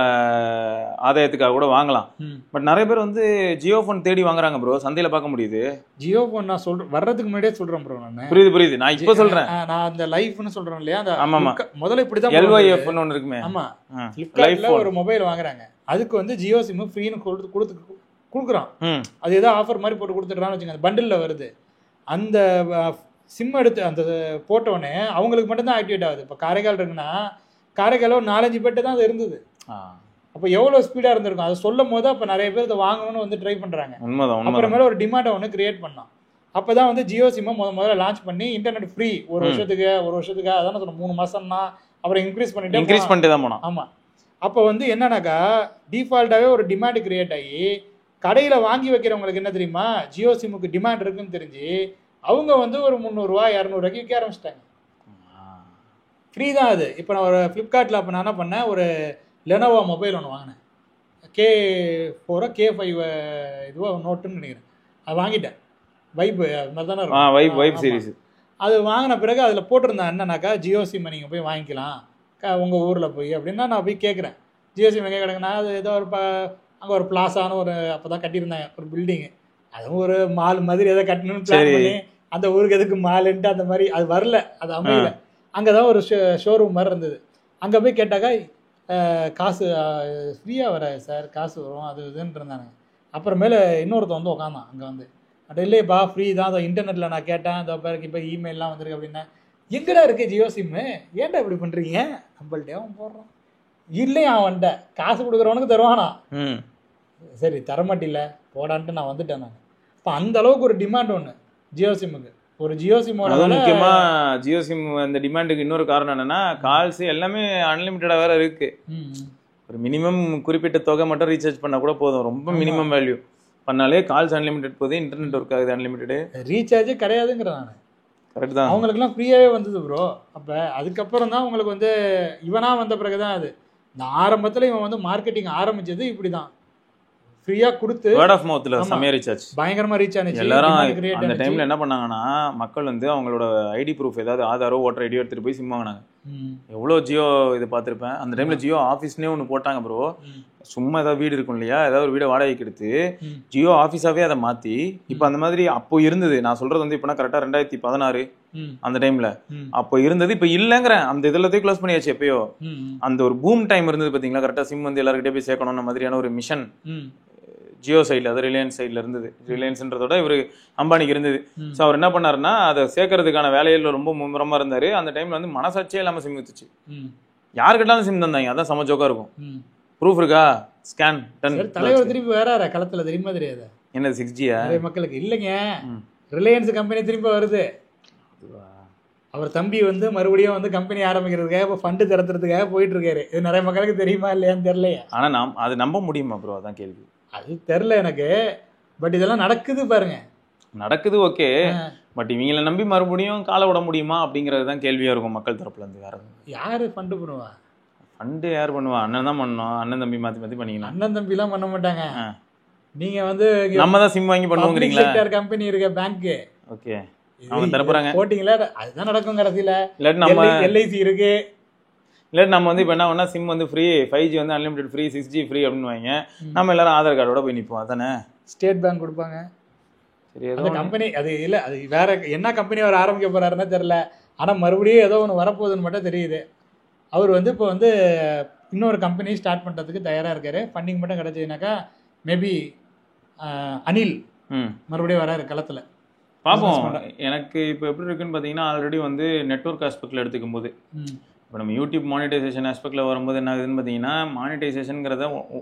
ஆதாயத்துக்காக கூட வாங்கலாம். பட் நிறைய பேர் வந்து ஜியோ போன் தேடி வாங்குறாங்க ப்ரோ. சந்தையில பார்க்க முடியுது ஜியோ போன். நான் சொல்றேன் வர்றதுக்கு முன்னாடியே சொல்றேன் ப்ரோ. நான் புரியுது. நான் இப்போ சொல்றேன். நான் அந்த லைஃப்னு சொல்றேன் இல்லையா, அந்த ஆமா முதல்ல இப்படிதான் LYF ன்னு ஒன்னு இருக்குமே. ஆமா, ஃபிளிப்கார்ட்ல ஒரு மொபைல் வாங்குறாங்க, அதுக்கு வந்து ஜியோ சிம் ஃப்ரீன்னு கொடுக்குறான். அது ஏதோ ஆஃபர் மாதிரி போட்டு கொடுத்துட்றான்னு வச்சுக்கோங்க, பண்டில்ல வருது. அந்த சிம் எடுத்து அந்த போட்டோன்னே அவங்களுக்கு மட்டும்தான் ஆக்டிவேட் ஆகுது. இப்போ காரைக்கால் இருக்குன்னா காரைக்கால ஒரு 4-5 பேர்ட்டு தான் அது இருந்தது. அப்போ எவ்வளோ ஸ்பீடாக இருந்திருக்கும் அதை சொல்லும் போது அப்போ நிறைய பேர் இதை வாங்கணும்னு வந்து ட்ரை பண்ணுறாங்க. அப்புறமேல ஒரு டிமாண்டை ஒன்று கிரியேட் பண்ணோம். அப்போ தான் வந்து ஜியோ சிம்மை முதல்ல லான்ச் பண்ணி இன்டர்நெட் ஃப்ரீ ஒரு வருஷத்துக்கு அதான் சொன்னோம் 3 மாசம்னா அப்புறம் இன்க்ரீஸ் பண்ணிட்டு தான் போனோம். ஆமாம். அப்போ வந்து என்னன்னாக்கா டிஃபால்ட்டாகவே ஒரு டிமாண்ட் கிரியேட் ஆகி கடையில் வாங்கி வைக்கிறவங்களுக்கு என்ன தெரியுமா, ஜியோ சிம்முக்கு டிமாண்ட் இருக்குன்னு தெரிஞ்சு அவங்க வந்து ஒரு 300-200 விற்க ஆரம்பிச்சிட்டாங்க. ஃப்ரீ தான் அது. இப்போ நான் ஒரு ஃப்ளிப்கார்ட்டில் அப்போ நான் என்ன பண்ணேன், ஒரு லெனோவோ மொபைல் ஒன்று வாங்கினேன், K4 K5 இதுவோ நோட்டுன்னு நினைக்கிறேன். அது வாங்கிட்டேன். வைப் அது மாதிரி தானே இருக்கும், வைப் சீரிஸ். அது வாங்கின பிறகு அதில் போட்டிருந்தேன் என்னன்னாக்கா ஜியோ சிம்மை நீங்கள் போய் வாங்கிக்கலாம் உங்கள் ஊரில் போய் அப்படின்னா. நான் போய் கேட்குறேன் ஜியோ சிம் எங்கே கிடக்குன்னா, அது ஏதோ ஒரு அங்கே ஒரு பிளாஸான ஒரு அப்போ தான் கட்டியிருந்தாங்க ஒரு பில்டிங்கு, அதுவும் ஒரு மால் மாதிரி எதை கட்டணும்னு பிளான் பண்ணி அந்த ஊருக்கு எதுக்கு மாலுன்ட்டு அந்த மாதிரி அது வரல, அது அமையல. அங்கே தான் ஒரு ஷோரூம் மாதிரி இருந்தது. அங்கே போய் கேட்டாக்கா காசு ஃப்ரீயாக வராது சார், காசு வரும் அது இதுன்னு இருந்தாங்க. அப்புறமேல இன்னொருத்த வந்து உட்காந்தான் அங்கே வந்து, அது இல்லையப்பா ஃப்ரீ தான், அதை இன்டர்நெட்டில் நான் கேட்டேன், அந்த பேருக்கு இப்போ இமெயிலெலாம் வந்திருக்கு அப்படின்னா. எங்கடா இருக்குது ஜியோ சிம்மு, ஏன்டா இப்படி பண்ணுறீங்க, நம்மள்ட்டே அவன் போடுறான். இல்லையா அவன்கிட்ட காசு கொடுக்குறவனுக்கு தருவானா, சரி தரமாட்டில்ல போடான்ட்டு நான் வந்துட்டேன். நான் இப்போ அந்த அளவுக்கு ஒரு டிமாண்ட் ஒன்று ஜியோ சிம்முக்கு. ஒரு ஜியோ சிம்மோட முக்கியமா ஜியோ சிம் அந்த டிமாண்டுக்கு இன்னொரு காரணம் என்னன்னா, கால்ஸ் எல்லாமே அன்லிமிட்டடா வேற இருக்கு. ஒரு மினிமம் குறிப்பிட்ட தொகை மட்டும் ரீசார்ஜ் பண்ணா கூட போதும், ரொம்ப மினிமம் வேல்யூ பண்ணாலே கால்ஸ் அன்லிமிட்டட் போகுது, இன்டர்நெட் ஒர்க் ஆகுது அன்லிமிட்டடு, ரீசார்ஜே கிடையாதுங்கிறேன் நான். கரெக்ட் தான். அவங்களுக்குலாம் ஃப்ரீயாகவே வந்தது ப்ரோ. அப்போ அதுக்கப்புறம் தான் உங்களுக்கு வந்து இவனா வந்த பிறகு தான் அது. இந்த ஆரம்பத்தில் இவன் வந்து மார்க்கெட்டிங் ஆரம்பிச்சது இப்படி தான், ஃப்ரீயா கொடுத்து வேர்ட் ஆஃப் மவுத்ல செமையா ரீச் ஆச்சு, பயங்கரமா ரீச் ஆனிச்சு. எல்லாரும் அந்த டைம்ல என்ன பண்ணாங்கன்னா, மக்கள் வந்து அவங்களோட ஐடி ப்ரூஃப் ஏதாவது ஆதாரோ ஓட்டர் ஐடியோ எடுத்துட்டு போய் சிம் வாங்கினாங்க. எவ்வளவு ஜியோ இது பார்த்துருப்பேன். அந்த டைம்ல ஜியோ ஆஃபீஸ்னே ஒன்று போட்டாங்க ப்ரோ. சும்மா ஏதாவது வீடு இருக்கும் இல்லையா, ஏதாவது ஒரு வீடை வாடகைக்கு எடுத்து ஜியோ ஆஃபீஸாவே அதை மாத்தி இப்போ அந்த மாதிரி அப்போ இருந்தது. நான் சொல்றது வந்து இப்போனா கரெக்டாக 2016 அந்த டைம்ல. அப்போ இருந்தது, இப்ப இல்லங்கிறேன். அந்த இதெல்லாத்தையும் க்ளோஸ் பண்ணியாச்சு எப்பயோ. அந்த ஒரு பூம் டைம் இருந்தது பாத்தீங்களா, கரெக்டா சிம் வந்து எல்லாருக்கிட்டே போய் சேர்க்கணும்னு மாதிரியான ஒரு மிஷன் ஜியோ சைட்ல, அது ரிலையன்ஸ் சைட்ல இருந்தது. ரிலையன்ஸ்ன்றதோட இவரு அம்பானிக்கு இருந்தது. ஸோ அவர் என்ன பண்ணாருன்னா, அதை சேர்க்கறதுக்கான வேலையில ரொம்ப மும்முரமா இருந்தாரு. அந்த டைம்ல வந்து மனசாட்சியே இல்லாம சிம் வித்துச்சு. யாருக்கிட்டாலும் சிம் தந்தாங்க. அதான் சமச்சோக்கா இருக்கும். ப்ரூஃப் இருக்கா, ஸ்கேன் டன். தலைவர் திருப்பி வேற களத்துல தெரியுமா தெரியாது என்னது 6G-யா மக்களுக்கு இல்லைங்க. ரிலையன்ஸ் கம்பெனி திரும்ப வருது. அவர் தம்பி வந்து மறுபடியும் வந்து கம்பெனி ஆரம்பிக்கிறதுக்காக இப்போ ஃபண்டு திறத்துறதுக்காக போயிட்டு இருக்காரு. இது நிறைய மக்களுக்கு தெரியுமா இல்லையான்னு தெரியலையா? ஆனா நாம் அது நம்ப முடியுமா ப்ரோ, அதான் கேள்வி. அது தெரில எனக்கு. பட் இதெல்லாம் நடக்குது பாருங்க. நடக்குது ஓகே, பட் இவங்களை நம்பி மறுபடியும் காலை விட முடியுமா அப்படிங்கிறது தான் கேள்வியா இருக்கும் மக்கள் தரப்புல இருந்து. வேற யாரு ஃபண்டு பண்ணுவா? ஃபண்டு யார் பண்ணுவா? அண்ணன் தான் பண்ணணும். அண்ணன் தம்பி மாத்தி மாத்தி பண்ணிக்கலாம். அண்ணன் தம்பி எல்லாம் பண்ண மாட்டாங்க. நீங்க வந்து நம்ம தான் சிம் வாங்கி பண்ணுவோங்கிறீங்களா? கம்பெனி இருக்க பேங்க் ஓகே, அவங்க தரப்புறாங்க போட்டிங்களா, அதுதான் நடக்கும் கடைசியில. இல்லாட்டி நம்ம LIC இருக்கு. இல்லாட்டி நம்ம வந்து இப்போ என்ன பண்ணா, சிம் வந்து ஃப்ரீ, 5G வந்து அன்லிமிடெட் ஃப்ரீ, 6G ஃப்ரீ அப்படின்னு வாங்க. நம்ம எல்லாரும் ஆதார் கார்டோட போய் நிற்போம். அதானே ஸ்டேட் பேங்க் கொடுப்பாங்க. சரி, அந்த கம்பெனி அது இல்லை, அது வேற என்ன கம்பெனி அவர் ஆரம்பிக்க போறாருன்னா தெரியல. ஆனால் மறுபடியும் ஏதோ ஒன்று வரப்போகுதுன்னு மட்டும் தெரியுது. அவர் வந்து இப்போ வந்து இன்னொரு கம்பெனி ஸ்டார்ட் பண்ணுறதுக்கு தயாராக இருக்காரு. ஃபண்டிங் மட்டும் கிடச்சிதுனாக்கா மேபி அனில் மறுபடியும் வராரு களத்தில். பார்ப்போம். எனக்கு இப்போ எப்படி இருக்குன்னு பார்த்தீங்கன்னா, ஆல்ரெடி வந்து நெட்வொர்க் ஆஸ்பெக்டில் எடுத்துக்கும் போது, இப்போ நம்ம யூடியூப் மானிட்டைசேஷன் ஆஸ்பெக்டில் வரும்போது என்ன ஆகுதுன்னு பார்த்தீங்கன்னா, மானிட்டைசேஷனுங்கிறத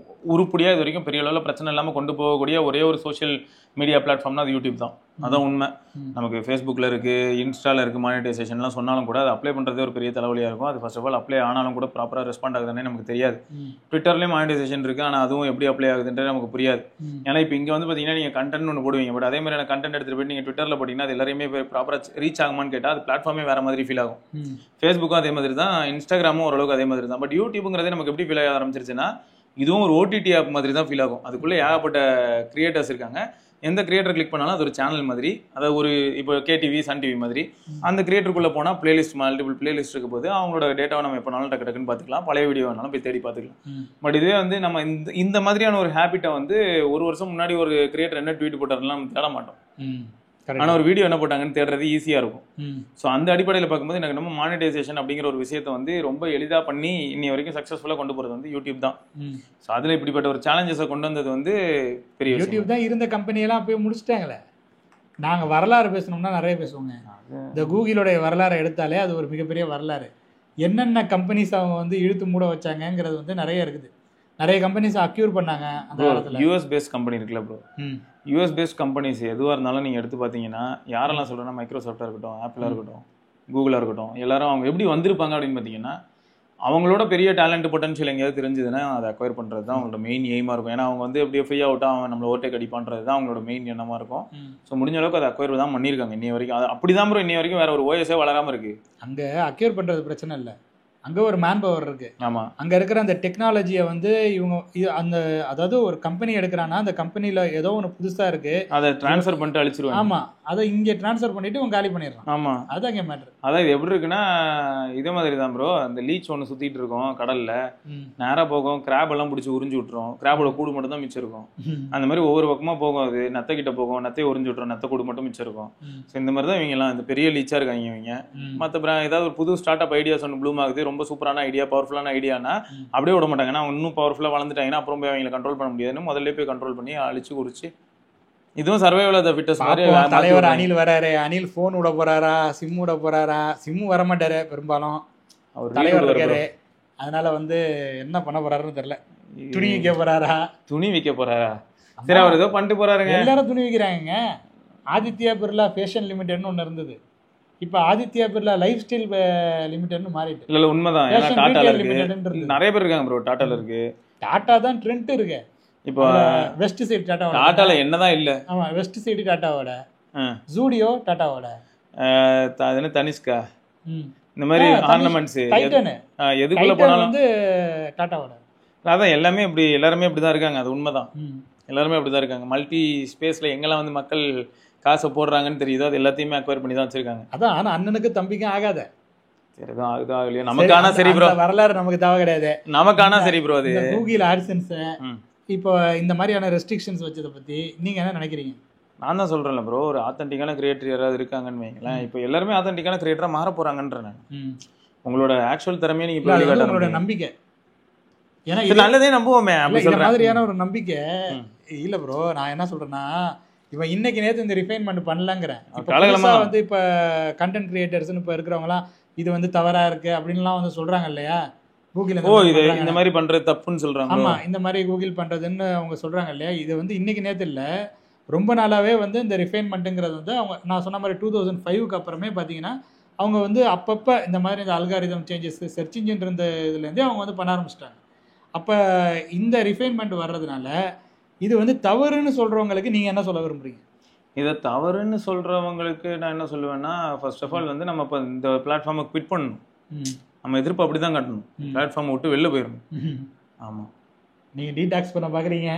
உருப்படியாக இது வரைக்கும் பெரிய அளவில் பிரச்சனை இல்லாமல் கொண்டு போகக்கூடிய ஒரே ஒரு சோஷியல் மீடியா பிளாட்ஃபார்ம்னா அது யூடியூப் தான். அதான் உண்மை. நமக்கு ஃபேஸ்புக்கில் இருக்குது, இன்ஸ்டாவில் இருக்குது மானிட்டைசேஷன்லாம் சொன்னாலும் கூட அது அப்ளை பண்ணுறதே ஒரு பெரிய தலைவலியாக இருக்கும். அது ஃபர்ஸ்ட் ஆஃப் ஆல் அப்ளை ஆனாலும் கூட ப்ராப்பராக ரெஸ்பாண்ட் ஆகுதுன்னே நமக்கு தெரியாது. ட்விட்டர்லேயும் மானிட்டைசேஷன் இருக்குது, ஆனால் அதுவும் எப்படி அப்ளை ஆகுதுன்றது நமக்கு புரியாது. ஏன்னா இப்போ இங்கே வந்து பார்த்தீங்கன்னா நீங்கள் கண்டென்ட் ஒன்று போடுவீங்க, பட் அதே மாதிரியான கண்டென்ட் எடுத்துகிட்டு போய் நீங்கள் ட்விட்டரில் போட்டிங்கன்னா அது எல்லாரையுமே ப்ராப்பராக ரீச் ஆகுமான்னு கேட்டால் அது பிளாட்ஃபார்மே வேறு மாதிரி ஃபீல் ஆகும். ஃபேஸ்புக்கும் அதே மாதிரி தான், இன்ஸ்டாகிராமும் ஓரளவுக்கு அதே மாதிரி தான். பட் யூடியூப்ங்கிறதே நமக்கு எப்படி ஃபீல் ஆக ஆரம்பிச்சிருச்சுன்னா, இதுவும் ஒரு OTT ஆப் மாதிரி தான் ஃபீல் ஆகும். அதுக்குள்ளே ஏகப்பட்ட கிரியேட்டர்ஸ் இருக்காங்க. எந்த கிரியேட்டர் கிளிக் பண்ணாலும் அது ஒரு சேனல் மாதிரி, அதாவது ஒரு இப்போ KTV, சன் டிவி மாதிரி அந்த கிரியேட்டருக்குள்ளே போனால் பிளேலிஸ்ட், மல்டிபிள் பிளேலிஸ்ட் இருக்க போது அவங்களோட டேட்டாவை நம்ம எப்போனாலும் டக்கு டக்குன்னு பார்த்துக்கலாம். பழைய வீடியோ வேணாலும் போய் தேடி பார்த்துக்கலாம். பட் இதே வந்து நம்ம இந்த மாதிரியான ஒரு ஹேபிட்டை வந்து ஒரு வருஷம் முன்னாடி ஒரு கிரியேட்டர் என்ன ட்வீட் போட்டாருலாம் நம்ம தேட மாட்டோம். ஆனால் ஒரு வீடியோ என்ன போட்டாங்கன்னு தேடுறது ஈஸியாக இருக்கும். ஸோ அந்த அடிப்படையில் பார்க்கும்போது எனக்கு நம்ம மானிட்டைசேஷன் அப்படிங்கிற ஒரு விஷயத்தை வந்து ரொம்ப எளிதாக பண்ணி இன்னி வரைக்கும் சக்ஸஸ்ஃபுல்லாக கொண்டு போகிறது வந்து யூடியூப் தான். ஸோ அதில் இப்படிப்பட்ட ஒரு சேலஞ்சஸை கொண்டு வந்தது வந்து பெரிய யூடியூப் தான். இருந்த கம்பெனியெல்லாம் போய் முடிச்சிட்டாங்களே. நாங்கள் வரலாறு பேசணும்னா நிறைய பேசுவோங்க. இந்த கூகுளோடைய வரலாறை எடுத்தாலே அது ஒரு மிகப்பெரிய வரலாறு. என்னென்ன கம்பெனிஸ் அவங்க வந்து இழுத்து மூட வச்சாங்கிறது வந்து நிறைய இருக்குது. நிறைய கம்பெனிஸ் அக்யூர் பண்ணாங்க அந்த காலத்தில். US பேஸ்ட் கம்பெனி இருக்குல்ல ப்ரோ, US பேஸ்ட் கம்பெனிஸ் எதுவாக இருந்தாலும் நீங்கள் எடுத்து பார்த்தீங்கன்னா, யாரெல்லாம் சொல்கிறேன்னா மைக்ரோசாஃப்டாக இருக்கட்டும், ஆப்பிளாக இருக்கட்டும், கூகுளாக இருக்கட்டும், எல்லாரும் அவங்க எப்படி வந்திருப்பாங்க அப்படின்னு பார்த்தீங்கன்னா, அவங்களோட பெரிய டேலண்ட் பொட்டன்ஷியல் எங்கேயாவது தெரிஞ்சதுன்னா அதை அக்வயர் பண்ணுறது தான் அவங்களோட மெயின் எய்மாக இருக்கும். ஏன்னா அவங்க வந்து எப்படியோ ஃப்ரீ அவுட்டாக அவன் நம்மளை ஓவர்டேக் அடிப்பான்றது தான் அவங்களோட மெயின் எண்ணமாக இருக்கும். ஸோ முடிஞ்ச அளவுக்கு அதை அக்வயர் தான் பண்ணியிருக்காங்க இன்னி வரைக்கும். அது அப்படி தான் ப்ரோ இன்னி வரைக்கும் வேற ஒரு OS வளராமல் இருக்குது. அங்கே அக்யூர் பண்ணுறது பிரச்சனை இல்லை, அங்கே ஒரு மேன் பவர் இருக்குது. ஆமாம், அங்கே இருக்கிற அந்த டெக்னாலஜியை வந்து இவங்க அந்த அதாவது ஒரு கம்பெனி எடுக்கிறான்னா அந்த கம்பெனியில் ஏதோ ஒன்று புதுசாக இருக்குது, அதை ட்ரான்ஸ்ஃபர் பண்ணிட்டு அழிச்சிருவாங்க. ஆமாம், அதை இங்கே ட்ரான்ஸ்ஃபர் பண்ணிவிட்டு இவங்க காலி பண்ணிடுறான். ஆமாம், அதுதான் இங்கே மேட்ரு. அதான் இது எப்படி இருக்குன்னா, இதே மாதிரி தான் ப்ரோ. அந்த லீச் ஒன்று சுற்றிட்டு இருக்கோம் கடலில், நேராக போகும், கிராப் எல்லாம் பிடிச்சி உறிஞ்சி விட்டுரும். கிராபோட கூடு மட்டும் தான் மிச்சம் இருக்கும். அந்த மாதிரி ஒவ்வொரு பக்கமாக போகும். அது நத்தை கிட்ட போகும், நத்தையை உறிஞ்சி விட்டுரும், நத்தை கூடு மட்டும் மிச்சம் இருக்கும். ஸோ இந்த மாதிரி தான் இவங்கெல்லாம் இந்த பெரிய லீச்சாக இருக்காங்க இவங்க. மற்ற ஏதாவது ஒரு புது ஸ்டார்ட் அப் ஐடியாஸ் ஒன்று ப்ளூம் ஆகுது, ரொம்ப சூப்பரான ஐடியா, பவர்ஃபுல்லான ஐடியானா அப்படியே விட மாட்டாங்க. ஏன்னா அவங்க இன்னும் பவர்ஃபுல்லாக வளர்ந்துட்டாங்கன்னா அப்புறம் போய் அவங்களை கண்ட்ரோல் பண்ண முடியாதுன்னு முதல்ல போய் கண்ட்ரோல் பண்ணி அழிச்சு குறிச்சு. இதுவும் சர்வைவல் ஆஃப் தி ஃபிட்டஸ்ட் மாதிரி. தலைவர் அனில் வராரு. அனில் ஃபோன் விட போறாரா, சிம் விட போறாரா? சிம் வர மாட்டாரு பெரும்பாலும், அவர் தலைவர் இருக்காரு. அதனால வந்து என்ன பண்ண போறாருன்னு தெரியல. துணி விற்க போறாரா? துணி விற்க போறாரா? சரி, அவர் ஏதோ பண்ணிட்டு போறாருங்க. எல்லாரும் துணி விற்கிறாங்க. ஆதித்யா பிர்லா ஃபேஷன் லிமிடெட்னு ஒன்று இருந்தது. இப்போ ஆதித்யா பிர்லா லைஃப் ஸ்டைல் லிமிடெட்னு மாறிட்டு. இல்ல உண்மைதான். ஏன்னா டாட்டால இருக்கு, நிறைய பேர் இருக்காங்க ப்ரோ. டாட்டால இருக்கு, டாட்டா தான் ட்ரெண்ட் இருக்கு. இப்போ வெஸ்ட் சைடு டாட்டால என்னதான் இல்ல. ஆமா, வெஸ்ட் சைடு டாட்டாவோட, ஜூடியோ டாட்டாவோட, அது என்ன தனிஷ்கா, இந்த மாதிரி ஆர்னமெண்ட்ஸ் டைட்டன் எதுக்குள்ள போனாலும் வந்து டாட்டாவோட. அதான் எல்லாமே இப்படி, எல்லாருமே இப்படிதான் இருக்காங்க. அது உண்மைதான், எல்லாருமே அப்படிதான் இருக்காங்க. மல்டி ஸ்பேஸ்ல எங்கெல்லாம் வந்து மக்கள் காசை போடுறாங்கன்னு தெரியுதோ அது எல்லாத்தையுமே அக்வயர் பண்ணி தான் வச்சிருக்காங்க. அதான், ஆனா அண்ணனுக்கு தம்பிக்கும் ஆகாத. சரிதான், அதுதான் இல்லையா நமக்கான. சரி ப்ரோ, வரலாறு நமக்கு தேவை கிடையாது, நமக்கான. சரி ப்ரோ, அது கூகுள் ஆட்சன்ஸ் இப்போ இந்த மாதிரியான ரெஸ்ட்ரிக்ஷன்ஸ் வச்சதை பத்தி நீங்க என்ன நினைக்கிறீங்க? நான் தான் சொல்றேன்ல ப்ரோ, ஒரு ஆத்தென்டிக்கான கிரியேட்டர் யாராவது இருக்காங்கன்னு வைங்களேன். இப்போ எல்லாருமே ஆத்தென்டிக்கான கிரியேட்டரா மாற போறாங்கன்ற நான். உங்களோட ஆக்சுவல் திறமையை நீங்க இப்ப வெளிக்காட்ட உங்களோட நம்பிக்கை, ஏன்னா இது நல்லதே நம்புவோமே அப்படி இந்த சொல்றேன். மாதிரியான ஒரு நம்பிக்கை இல்ல ப்ரோ. நான் என்ன சொல்றேன்னா, இவன் இன்னைக்கு நேத்து இந்த ரிஃபைன்மெண்ட் பண்ணலங்கிறேன். காலகாலமா வந்து இப்ப கண்டென்ட் கிரியேட்டர்ஸ்னு இப்ப இருக்கிறவங்கலாம் இது வந்து தவறா இருக்கு அப்படின்லாம் வந்து சொல்றாங்க இல்லையா கூகுள். இது இந்த மாதிரி பண்றது தப்புன்னு சொல்றாங்க. ஆமா, இந்த மாதிரி கூகுள் பண்றதுன்னு அவங்க சொல்றாங்க இல்லையா. இது வந்து இன்னைக்கு நேத்து இல்ல, ரொம்ப நாளாவே வந்து இந்த ரிஃபைன்மெண்ட்டுங்கிறது வந்து அவங்க நான் சொன்ன மாதிரி 2005க்கு அப்புறமே பார்த்தீங்கன்னா அவங்க வந்து அப்பப்போ இந்த மாதிரி இந்த அல்காரிதம் சேஞ்சஸ் சர்ச் இன்ஜின் இருந்த இதுலேருந்தே அவங்க வந்து பண்ண ஆரம்பிச்சிட்டாங்க. அப்போ இந்த ரிஃபைன்மெண்ட் வர்றதுனால இது வந்து தவறுன்னு சொல்கிறவங்களுக்கு நீங்கள் என்ன சொல்ல விரும்புறீங்க? இதை தவறுன்னு சொல்கிறவங்களுக்கு நான் என்ன சொல்லுவேன்னா, ஃபர்ஸ்ட் ஆஃப் ஆல் வந்து நம்ம இப்போ இந்த பிளாட்ஃபார்மை குவிட் பண்ணணும். நம்ம எதிர்ப்பு அப்படி தான் காட்டணும். பிளாட்ஃபார்மை விட்டு வெளில போயிடணும். ஆமாம், நீங்கள் டீடாக்ஸ் பண்ண பார்க்குறீங்க.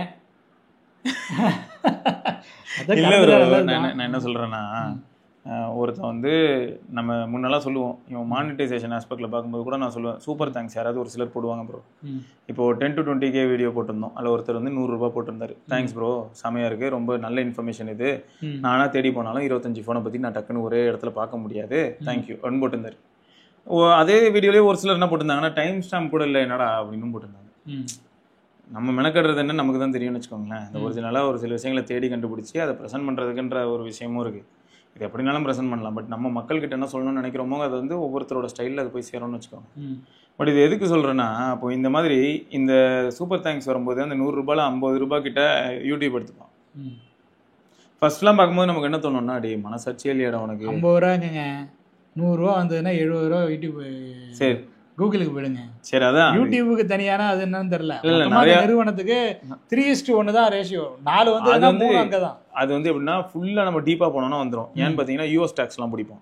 இல்லை, நான் என்ன சொல்கிறேன்னா, ஒருத்தன் வந்து நம்ம முன்னெல்லாம் சொல்லுவோம், இவன் மானிட்டைசேஷன் ஆஸ்பெக்டில் பார்க்கும்போது கூட நான் சொல்லுவேன், சூப்பர் தேங்க்ஸ் யாராவது ஒரு சிலர் போடுவாங்க ப்ரோ. இப்போ 10 to 20K வீடியோ போட்டிருந்தோம், அதில் ஒருத்தர் வந்து 100 ரூபா போட்டிருந்தாரு. தேங்க்ஸ் ப்ரோ, செமையாக இருக்குது, ரொம்ப நல்ல இன்ஃபர்மேஷன் இது, நானாக தேடி போனாலும் 25 ஃபோனை பற்றி நான் டக்குன்னு ஒரே இடத்துல பார்க்க முடியாது, தேங்க்யூ அப்படின்னு போட்டிருந்தாரு. அதே வீடியோலேயே ஒரு சிலர் என்ன போட்டிருந்தாங்கன்னா, டைம் ஸ்டாம்ப் கூட இல்லை என்னடா அப்படின்னு போட்டிருந்தாங்க. நம்ம மெனக்கடுறது என்ன நமக்கு தான் தெரியும்னு வச்சுக்கோங்களேன். இந்த ஒரிஜினலாக ஒரு சில விஷயங்களை தேடி கண்டுபிடிச்சி அதை ப்ரெசென்ட் பண்ணுறதுக்குன்ற ஒரு விஷயமும் இருக்குது. இது எப்படினாலும் ப்ரெசென்ட் பண்ணலாம். பட் நம்ம மக்கள்கிட்ட என்ன சொல்லணும்னு நினைக்கிறோமோ அது வந்து ஒவ்வொருத்தரோட ஸ்டைலில் அது போய் சேரும்னு வச்சுக்கோங்க. பட் இது எதுக்கு சொல்கிறேன்னா, அப்போ இந்த மாதிரி இந்த சூப்பர் தேங்க்ஸ் வரும்போது அந்த 100 ரூபாயில் 50 ரூபா கிட்ட யூடியூப் எடுத்துப்பான். ஃபர்ஸ்ட்லாம் பார்க்கும்போது நமக்கு என்ன தோணும்னா, அடி மனசாட்சியே இல்லையாடா உனக்கு, 50 ரூபாங்க 100 ரூபா வந்ததுன்னா 70 ரூபா யூடியூப் சரி கூகுளுக்கு போயிடுங்க. சரி, அதான் யூடியூபுக்கு தனியான அது என்னன்னு தெரியல. நிறுவனத்துக்கு 3:1 தான் ரேஷியோ. 4 வந்து அது வந்து அங்கதான். அது வந்து எப்படின்னா ஃபுல்லா நம்ம டீப்பா போனோம்னா வந்துடும். ஏன்னு பாத்தீங்கன்னா யூஎஸ் டாக்ஸ்லாம் பிடிப்போம்.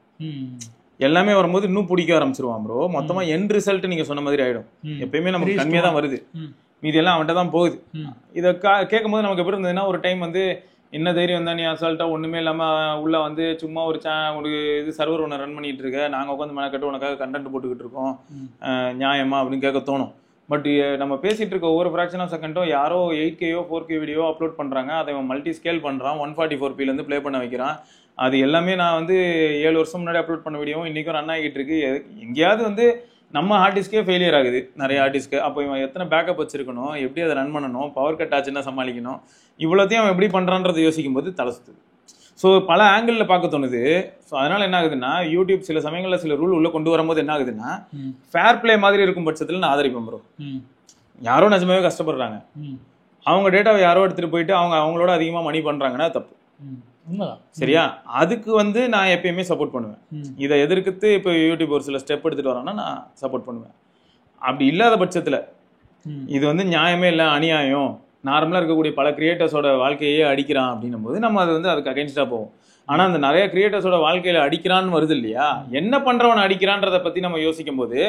எல்லாமே வரும்போது இன்னும் பிடிக்க ஆரம்பிச்சிருவான் ப்ரோ. மொத்தமா எண்ட் ரிசல்ட் நீங்க சொன்ன மாதிரி ஆயிடும். எப்பயுமே நமக்கு கம்மியா தான் வருது, மீதி எல்லாம் அவன்கிட்ட தான் போகுது. இதை கேட்கும் போது நமக்கு எப்படி இருந்ததுன்னா, ஒரு டைம் வந்து என்ன தைரியம் வந்தா நீ அசால்ட்டா ஒண்ணுமே இல்லாம உள்ள வந்து சும்மா ஒரு இது சர்வர் ஒன்று ரன் பண்ணிட்டு இருக்க, நாங்க உட்காந்து மெனக்கட்டு உனக்காக கண்டென்ட் போட்டுக்கிட்டு இருக்கோம், நியாயமா அப்படின்னு கேட்க தோணும். பட் நம்ம பேசிட்டு இருக்க ஒவ்வொரு ஃப்ராக்ஷன் ஆஃப் செகண்டும் யாரோ 8Kயோ 4K வீடியோ அப்லோட் பண்றாங்க, அதை மல்டி ஸ்கேல் பண்றான், 144pலேருந்து ப்ளே பண்ண வைக்கிறான். அது எல்லாமே நான் வந்து 7 வருஷம் முன்னாடி அப்லோட் பண்ண வீடியோவும் இன்றைக்கும் ரன் ஆகிட்டு இருக்கு. எங்கேயாவது வந்து நம்ம ஹார்ட் டிஸ்கே ஃபெயிலியர் ஆகுது நிறைய ஹார்ட் டிஸ்க்கு. அப்போ இவன் எத்தனை பேக்கப் வச்சிருக்கணும், எப்படி அதை ரன் பண்ணணும், பவர் கட் ஆச்சுன்னா சமாளிக்கணும், இவ்வளோத்தையும் அவன் எப்படி பண்ணுறான்றதை யோசிக்கும் போது தலை சுத்துது. ஸோ பல ஆங்கிளில் பார்க்க தோணுது. ஸோ அதனால என்ன ஆகுதுன்னா, யூடியூப் சில சமயங்களில் சில ரூல் உள்ள கொண்டு வரும்போது என்ன ஆகுதுன்னா, ஃபேர் பிளே மாதிரி இருக்கும் பட்சத்தில் நான் ஆதரிப்பேன் ப்ரோ. யாரோ நிஜமாவே கஷ்டப்படுறாங்க, அவங்க டேட்டாவை யாரோ எடுத்துட்டு போயிட்டு அவங்களோட அதிகமாக மணி பண்ணுறாங்கன்னா தப்பு. சரியா? அதுக்கு வந்து நான் எப்பயுமே சப்போர்ட் பண்ணுவேன். இதை எதிர்த்து இப்போ யூடியூப் ஒரு சில ஸ்டெப் எடுத்துட்டு வரோன்னா நான் சப்போர்ட் பண்ணுவேன். அப்படி இல்லாத பட்சத்தில் இது வந்து நியாயமே இல்லை, அநியாயம், நார்மலாக இருக்கக்கூடிய பல கிரியேட்டர்ஸோட வாழ்க்கையே அடிக்கிறான் அப்படின்னும் போது நம்ம அது வந்து அதுக்கு அகென்ஸ்டாக போவோம். ஆனால் அந்த நிறைய கிரியேட்டர்ஸோட வாழ்க்கையில் அடிக்கிறான்னு வருது இல்லையா, என்ன பண்ணுறவனை அடிக்கிறான்றதை பற்றி நம்ம யோசிக்கும் போது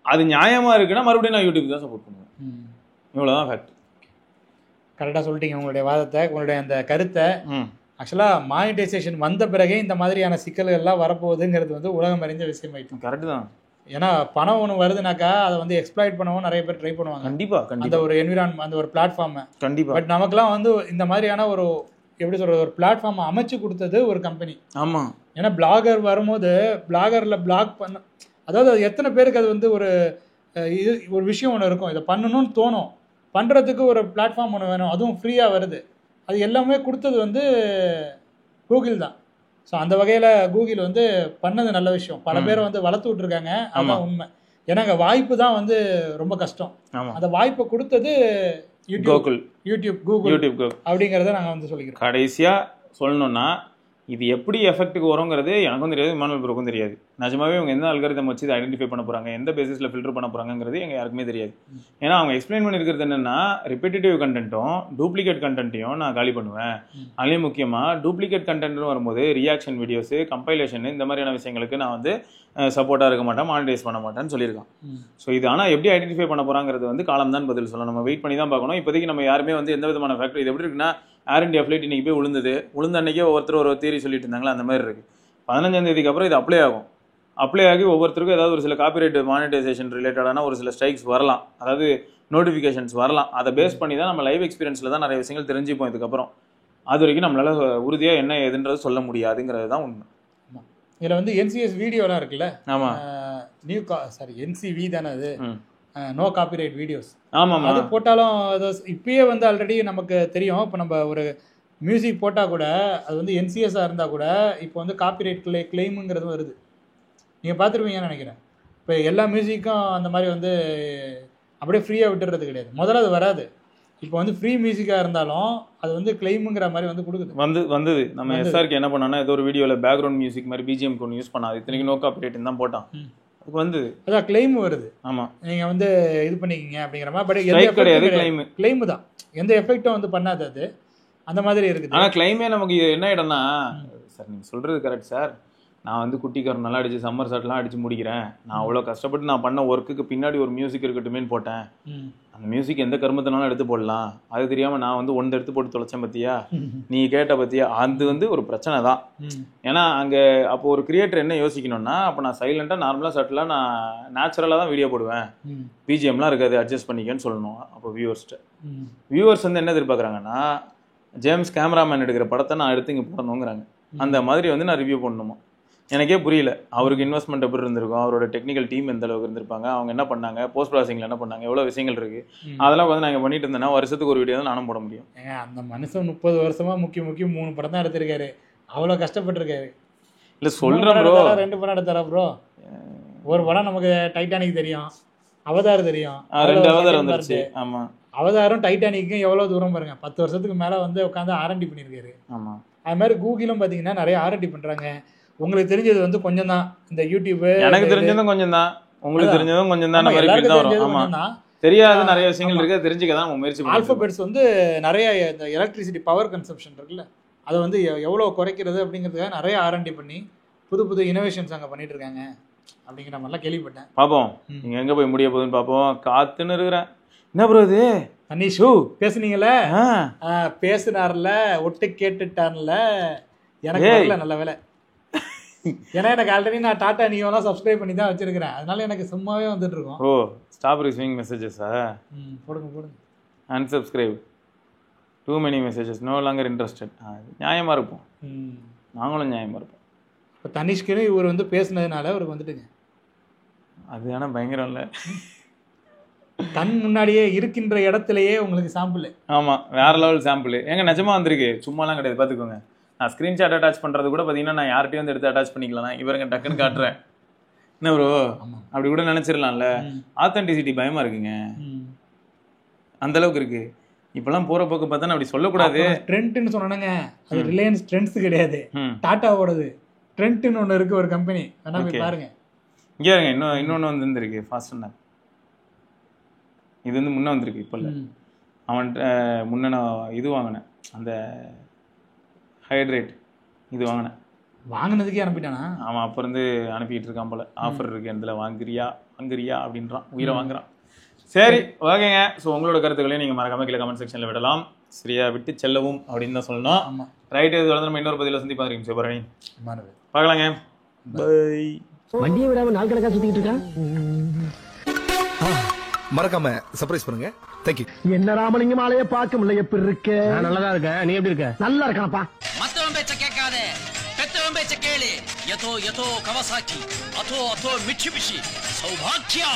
அது நியாயமாக இருக்குன்னா மறுபடியும் நான் யூடியூப் தான் சப்போர்ட் பண்ணுவேன். இவ்வளோதான் ஃபேக்ட். கரெக்டாக சொல்லிட்டீங்க உங்களுடைய வாதத்தை, உங்களுடைய அந்த கருத்தை. ஆக்சுவலாக மானிட்டைசேஷன் வந்த பிறகே இந்த மாதிரியான சிக்கல்கள் எல்லாம் வரப்போகுதுங்கிறது வந்து உலகம் அறிஞ்ச விஷயம் ஆயிடுச்சு. கரெக்டு தான். ஏன்னா பணம் ஒன்று வருதுனாக்கா அதை வந்து எக்ஸ்ப்ளாய்ட் பண்ணவும் நிறைய பேர் ட்ரை பண்ணுவாங்க. கண்டிப்பாக அந்த ஒரு என்விரான்மெண்ட், அந்த ஒரு பிளாட்ஃபார்மை. கண்டிப்பாக. பட் நமக்குலாம் வந்து இந்த மாதிரியான ஒரு எப்படி சொல்கிறது, ஒரு பிளாட்ஃபார்மை அமைச்சு கொடுத்தது ஒரு கம்பெனி. ஆமாம். ஏன்னா பிளாகர் வரும்போது பிளாகரில் பிளாக் பண்ண, அதாவது அது எத்தனை பேருக்கு அது வந்து ஒரு இது ஒரு விஷயம் ஒன்று இருக்கும், இதை பண்ணணும்னு தோணும், பண்ணுறதுக்கு ஒரு பிளாட்ஃபார்ம் ஒன்று வேணும், அதுவும் ஃப்ரீயாக வருது. அது எல்லாமே கொடுத்தது வந்து கூகுள் தான். ஸோ அந்த வகையில் கூகுள் வந்து பண்ணது நல்ல விஷயம். பல பேரை வந்து வளர்த்து விட்டுருக்காங்க, அதுதான் உண்மை. ஏன்னா அங்கே வாய்ப்பு தான் வந்து ரொம்ப கஷ்டம். அந்த வாய்ப்பை கொடுத்தது யூடியூப் கூகுள் அப்படிங்கிறத நாங்கள் வந்து சொல்லிக்கிறோம். கடைசியாக சொல்லணும்னா, இது எப்படி எஃபெக்ட்டுக்கு வருங்கிறது எனக்கும் தெரியாது, இமானுவேல் ப்ரோக்கும் தெரியாது. நிஜமாவே அவங்க எந்த அல்காரிதம் வச்சு இதை ஐடென்டிஃபை பண்ண போகிறாங்க, எந்த பேசிஸில் ஃபில்டர் பண்ண போகிறாங்கிறது எங்கள் யாருக்குமே தெரியாது. ஏன்னா அவங்க எக்ஸ்பிளைன் பண்ணியிருக்கிறது என்னென்னா, ரிப்பீட்டேட்டிவ் கண்டென்ட்டும் டூப்ளிகேட் கண்டென்ட்டையும் நான் காலி பண்ணுவேன். அதுலேயும் முக்கியமாக டூப்ளிகேட் கண்டென்ட்னு வரும்போது ரியாக்ஷன் வீடியோஸு, கம்பைலேஷன், இந்த மாதிரியான விஷயங்களுக்கு நான் வந்து சப்போர்ட்டாக இருக்க மாட்டேன், மானிட்டைஸ் பண்ண மாட்டேன்னு சொல்லியிருக்கான். ஸோ இது ஆனால் எப்படி ஐடென்டிஃபை பண்ண போகிறாங்கிறது வந்து காலம் தான் பதில் சொல்லணும். நம்ம வெயிட் பண்ணி தான் பார்க்கணும். இப்போதைக்கு நம்ம யாருமே வந்து எந்த விதமான ஃபேக்டர், இது எப்படி இருக்குன்னா, ஏர் இண்டியா ஃப்ளைட் இன்றைக்கி போய் விழுந்த அன்றைக்கே ஒவ்வொருத்தர் ஒரு தியரி சொல்லிட்டு இருந்தாங்களா, அந்த மாதிரி இருக்குது. 15ஆம் தேதிக்கு அப்புறம் இது அப்ளை ஆகும். அப்ளை ஆகி ஒவ்வொருத்தருக்கும் ஏதாவது ஒரு சில காப்பிரைட் மானிட்டைசேஷன் ரிலேட்டடான ஒரு சில ஸ்ட்ரைக்ஸ் வரலாம், அதாவது நோட்டிஃபிகேஷன்ஸ் வரலாம். அதை பேஸ் பண்ணி தான் நம்ம லைவ் எக்ஸ்பீரியன்ஸில் தான் நிறைய விஷயங்கள் தெரிஞ்சுப்போம் இதுக்கப்புறம். அது வரைக்கும் நம்மளால உறுதியா என்ன ஏதுன்றது சொல்ல முடியாதுங்கிறது தான் உண்மை. இதுல வந்து NCS வீடியோலாம் இருக்குல்ல, ஆமா NCV தானே அது, நோ காப்பிரைட் வீடியோஸ். ஆமா அது போட்டாலும் அது இப்பயே வந்து ஆல்ரெடி நமக்கு தெரியும். இப்போ நம்ம ஒரு மியூசிக் போட்டால் கூட அது வந்து NCSஆ இருந்தால் கூட இப்போ வந்து காப்பிரைட் கிளைமுங்கிறது வருது. நீங்கள் பார்த்துருப்பீங்கன்னு நினைக்கிறேன். இப்போ எல்லா மியூசிக்கும் அந்த மாதிரி வந்து அப்படியே ஃப்ரீயாக விட்டுறது கிடையாது. முதல்ல அது வராது. இப்போ வந்து ஃப்ரீ மியூசிக்காக இருந்தாலும் அது வந்து கிளைமுங்கிற மாதிரி வந்து கொடுக்குது. வந்தது நம்ம SRK என்ன பண்ணோன்னா ஏதோ ஒரு வீடியோவில் பேக்ரவுண்ட் மியூசிக் மாதிரி BGM ஒன்று யூஸ் பண்ணாது, இத்தனைக்கு நோ காப்பிரைட்னு தான் போட்டான். அதுக்கு வந்து அதான் கிளைம் வருது. ஆமா நீங்கள் வந்து இது பண்ணிக்கிங்க அப்படிங்கிற மாதிரி. பட் எந்த கிடையாது, கிளைம் தான், எந்த எஃபெக்டும் வந்து பண்ணாது அது, அந்த மாதிரி இருக்குது. ஆனால் கிளைமே நமக்கு என்ன ஆகிடும்னா, சார் நீங்கள் சொல்கிறது கரெக்ட் சார், நான் வந்து குட்டிக்காரன் நல்லா அடிச்சு சம்மர் ஷாட்லாம் அடிச்சு முடிக்கிறேன், நான் அவ்வளோ கஷ்டப்பட்டு நான் பண்ண ஒர்க்குக்கு பின்னாடி ஒரு மியூசிக் இருக்கட்டுமேன்னு போட்டேன், அந்த மியூசிக் எந்த கருமத்தினாலும் எடுத்து போடலாம், அது தெரியாமல் நான் வந்து ஒன்று எடுத்து போட்டு தொலைச்சேன் பத்தியா, நீ கேட்ட பத்தியா, அது வந்து ஒரு பிரச்சனை தான். ஏன்னா அங்கே அப்போ ஒரு கிரியேட்டர் என்ன யோசிக்கணும்னா, அப்போ நான் சைலண்டாக நார்மலாக ஷாட்லாம் நான் நேச்சுரலாக தான் வீடியோ போடுவேன், பிஜிஎம்லாம் இருக்காது, அட்ஜஸ்ட் பண்ணிக்கன்னு சொல்லணும். அப்போ வியூவர்ஸ் வந்து என்ன எதிர்பார்க்குறாங்கன்னா, ஜேம்ஸ் கேமராமேன் எடுக்கிற படத்தை நான் எடுத்து இங்கே போடணுங்கிறாங்க. அந்த மாதிரி வந்து நான் ரிவ்யூ பண்ணணுமா, எனக்கே புரியல. அவருக்கு இன்வெஸ்ட்மெண்ட் எப்படி இருந்திருக்கும், அவரோட டெக்னிக்கல் டீம் எந்த அளவுக்கு இருந்திருப்பாங்க, அவங்க என்ன பண்ணாங்க, போஸ்ட் ப்ராசஸிங்ல என்ன பண்ணாங்க, எவ்வளோ விஷயங்கள் இருக்கு, அதெல்லாம் வந்து நாங்கள் பண்ணிட்டு இருந்தேன்னா வருஷத்துக்கு ஒரு வீடியோ தான் நானும் போட முடியும். அந்த மனுஷன் 30 வருஷமா முக்கிய 3 படம் தான் எடுத்திருக்காரு, அவ்வளோ கஷ்டப்பட்டிருக்காரு. இல்லை சொல்கிறேன் ப்ரோ, 2 படம் எடுத்தாரா ப்ரோ? ஒரு படம் நமக்கு டைட்டானிக் தெரியும், அவதார் தெரியும், 2 அவதார் வந்துருச்சு. ஆமாம், அவதாரும் டைட்டானிக்கும் எவ்வளோ தூரம் பாருங்க, 10 வருஷத்துக்கு மேலே வந்து உட்காந்து R&D பண்ணியிருக்காரு. ஆமாம், அது மாதிரி கூகுளும் பார்த்தீங்கன்னா நிறைய R&D பண்ணுறாங்க. உங்களுக்கு தெரிஞ்சது வந்து கொஞ்சம் தான், இந்த யூடியூப் எனக்கு தெரிஞ்சதும் கொஞ்சம் தான், உங்களுக்கு தெரிஞ்சதும் கொஞ்சம் தான், தெரியாத நிறைய விஷயங்கள் இருக்கு, தெரிஞ்சுக்க தான் முயற்சி பண்ணுவோம். ஆல்பபெட்ஸ் வந்து நிறைய இந்த எலக்ட்ரிசிட்டி பவர் கன்சம்ஷன் இருக்குல்ல, அதை வந்து எவ்வளோ குறைக்கிறது அப்படிங்கிறதுக்காக நிறைய R&D பண்ணி புது இனோவேஷன்ஸ் அங்கே பண்ணிட்டு இருக்காங்க அப்படிங்கிற மாதிரிலாம் கேள்விப்பட்டேன். பார்ப்போம் நீங்க எங்கே போய் முடிய போகுதுன்னு பார்ப்போம். காத்துன்னு இருக்கிறேன். என்ன ப்ரோ இது அனீஷு பேசுனீங்கல்ல, பேசுனார்ல, ஒட்டு கேட்டுட்டான்ல, எனக்கு நல்ல வேலை. ஏன்னா எனக்கு ஆல்ரெடி நான் டாடா நியோலாம் சப்ஸ்கிரைப் பண்ணி தான் வச்சிருக்கிறேன், அதனால எனக்கு சும்மாவே வந்துட்டு இருக்கோம். ஓ ஸ்டாப் ரிசீவிங் மெசேஜஸா? போடுங்க. Unsubscribe, too many messages, no longer interested. நியாயமாக இருப்போம், நாங்களும் நியாயமாக இருப்போம். இப்போ தனிஷ்குன்னு இவர் வந்து பேசுனதுனால அவருக்கு வந்துட்டுங்க. அது ஆனால் பயங்கரம் இல்லை, கண் முன்னாடியே இருக்கின்ற இடத்துலையே உங்களுக்கு சாம்பிள். ஆமாம், வேற லெவல் சாம்பிள். எங்க நிஜமா வந்திருக்கு, சும்மாலாம் கிடையாது. பார்த்துக்கோங்க, நான் ஸ்க்ரீன்ஷாட் அட்டாச் பண்ணுறது கூட பார்த்தீங்கன்னா நான் யார்கிட்டையும் வந்து எடுத்து அட்டாச் பண்ணிக்கலாம், இவருங்க டக்குன்னு காட்டுறேன். என்ன ப்ரோ அப்படி கூட நினச்சிடலாம்ல. ஆத்தென்டிசிட்டி பயமாக இருக்குங்க, அந்த அளவுக்கு இருக்கு. இப்பெல்லாம் போகிற போக்கு பார்த்தா அப்படி சொல்லக்கூடாது. ட்ரெண்ட்னு சொன்னாங்க, அது ரிலையன்ஸ் ட்ரெண்ட்ஸ் கிடையாது, டாட்டாவோடது. ட்ரெண்ட்னு ஒன்று இருக்குது, ஒரு கம்பெனி, வேணா போய் பாருங்க. இங்கே இருங்க, இன்னொன்று வந்துருக்கு ஃபாஸ்ட். இது வந்து முன்னே வந்திருக்கு, இப்போ இல்லை. அவன்கிட்ட முன்னே நான் இது வாங்கினேன், அந்த ஹைட்ரேட் இது வாங்கினதுக்கே அனுப்பிட்டானா? ஆமாம், அப்போ இருந்து அனுப்பிட்டு இருக்கான் போல. ஆஃபர் இருக்கு, அதில் வாங்குறியா அப்படின்றான், உயிரை வாங்குறான். சரி ஓகேங்க. ஸோ உங்களோட கருத்துக்களையும் நீங்கள் மறக்காம கீழே கமெண்ட் செக்ஷனில் விடலாம். சரியா, விட்டு செல்லவும் அப்படின்னு தான் சொல்லணும். ஆமாம் ரைட்டு, இது வந்து நம்ம இன்னொரு பதிவில் சந்தி பார்க்குறீங்க. சிவபரணி பார்க்கலாங்க, பை. வண்டியை விடாம நாள் கணக்கா சுத்திட்டு இருக்கான். மறக்காம சர்ப்ரைஸ் பண்ணுங்க. தேங்க்யூ. என்ன ராமலிங்கம் ஆலைய பார்க்க முடியல, எப்படி இருக்க? நல்லதா இருக்க, நீ எப்படி இருக்க? நல்லா இருக்கானப்பா. மத்தவன் பேச்ச கேட்காதே, பெத்தவன் பேச்ச கேளு. யதோ கவசாக்கி, அதோ மிட்சுபிஷி, சௌபாக்கியா.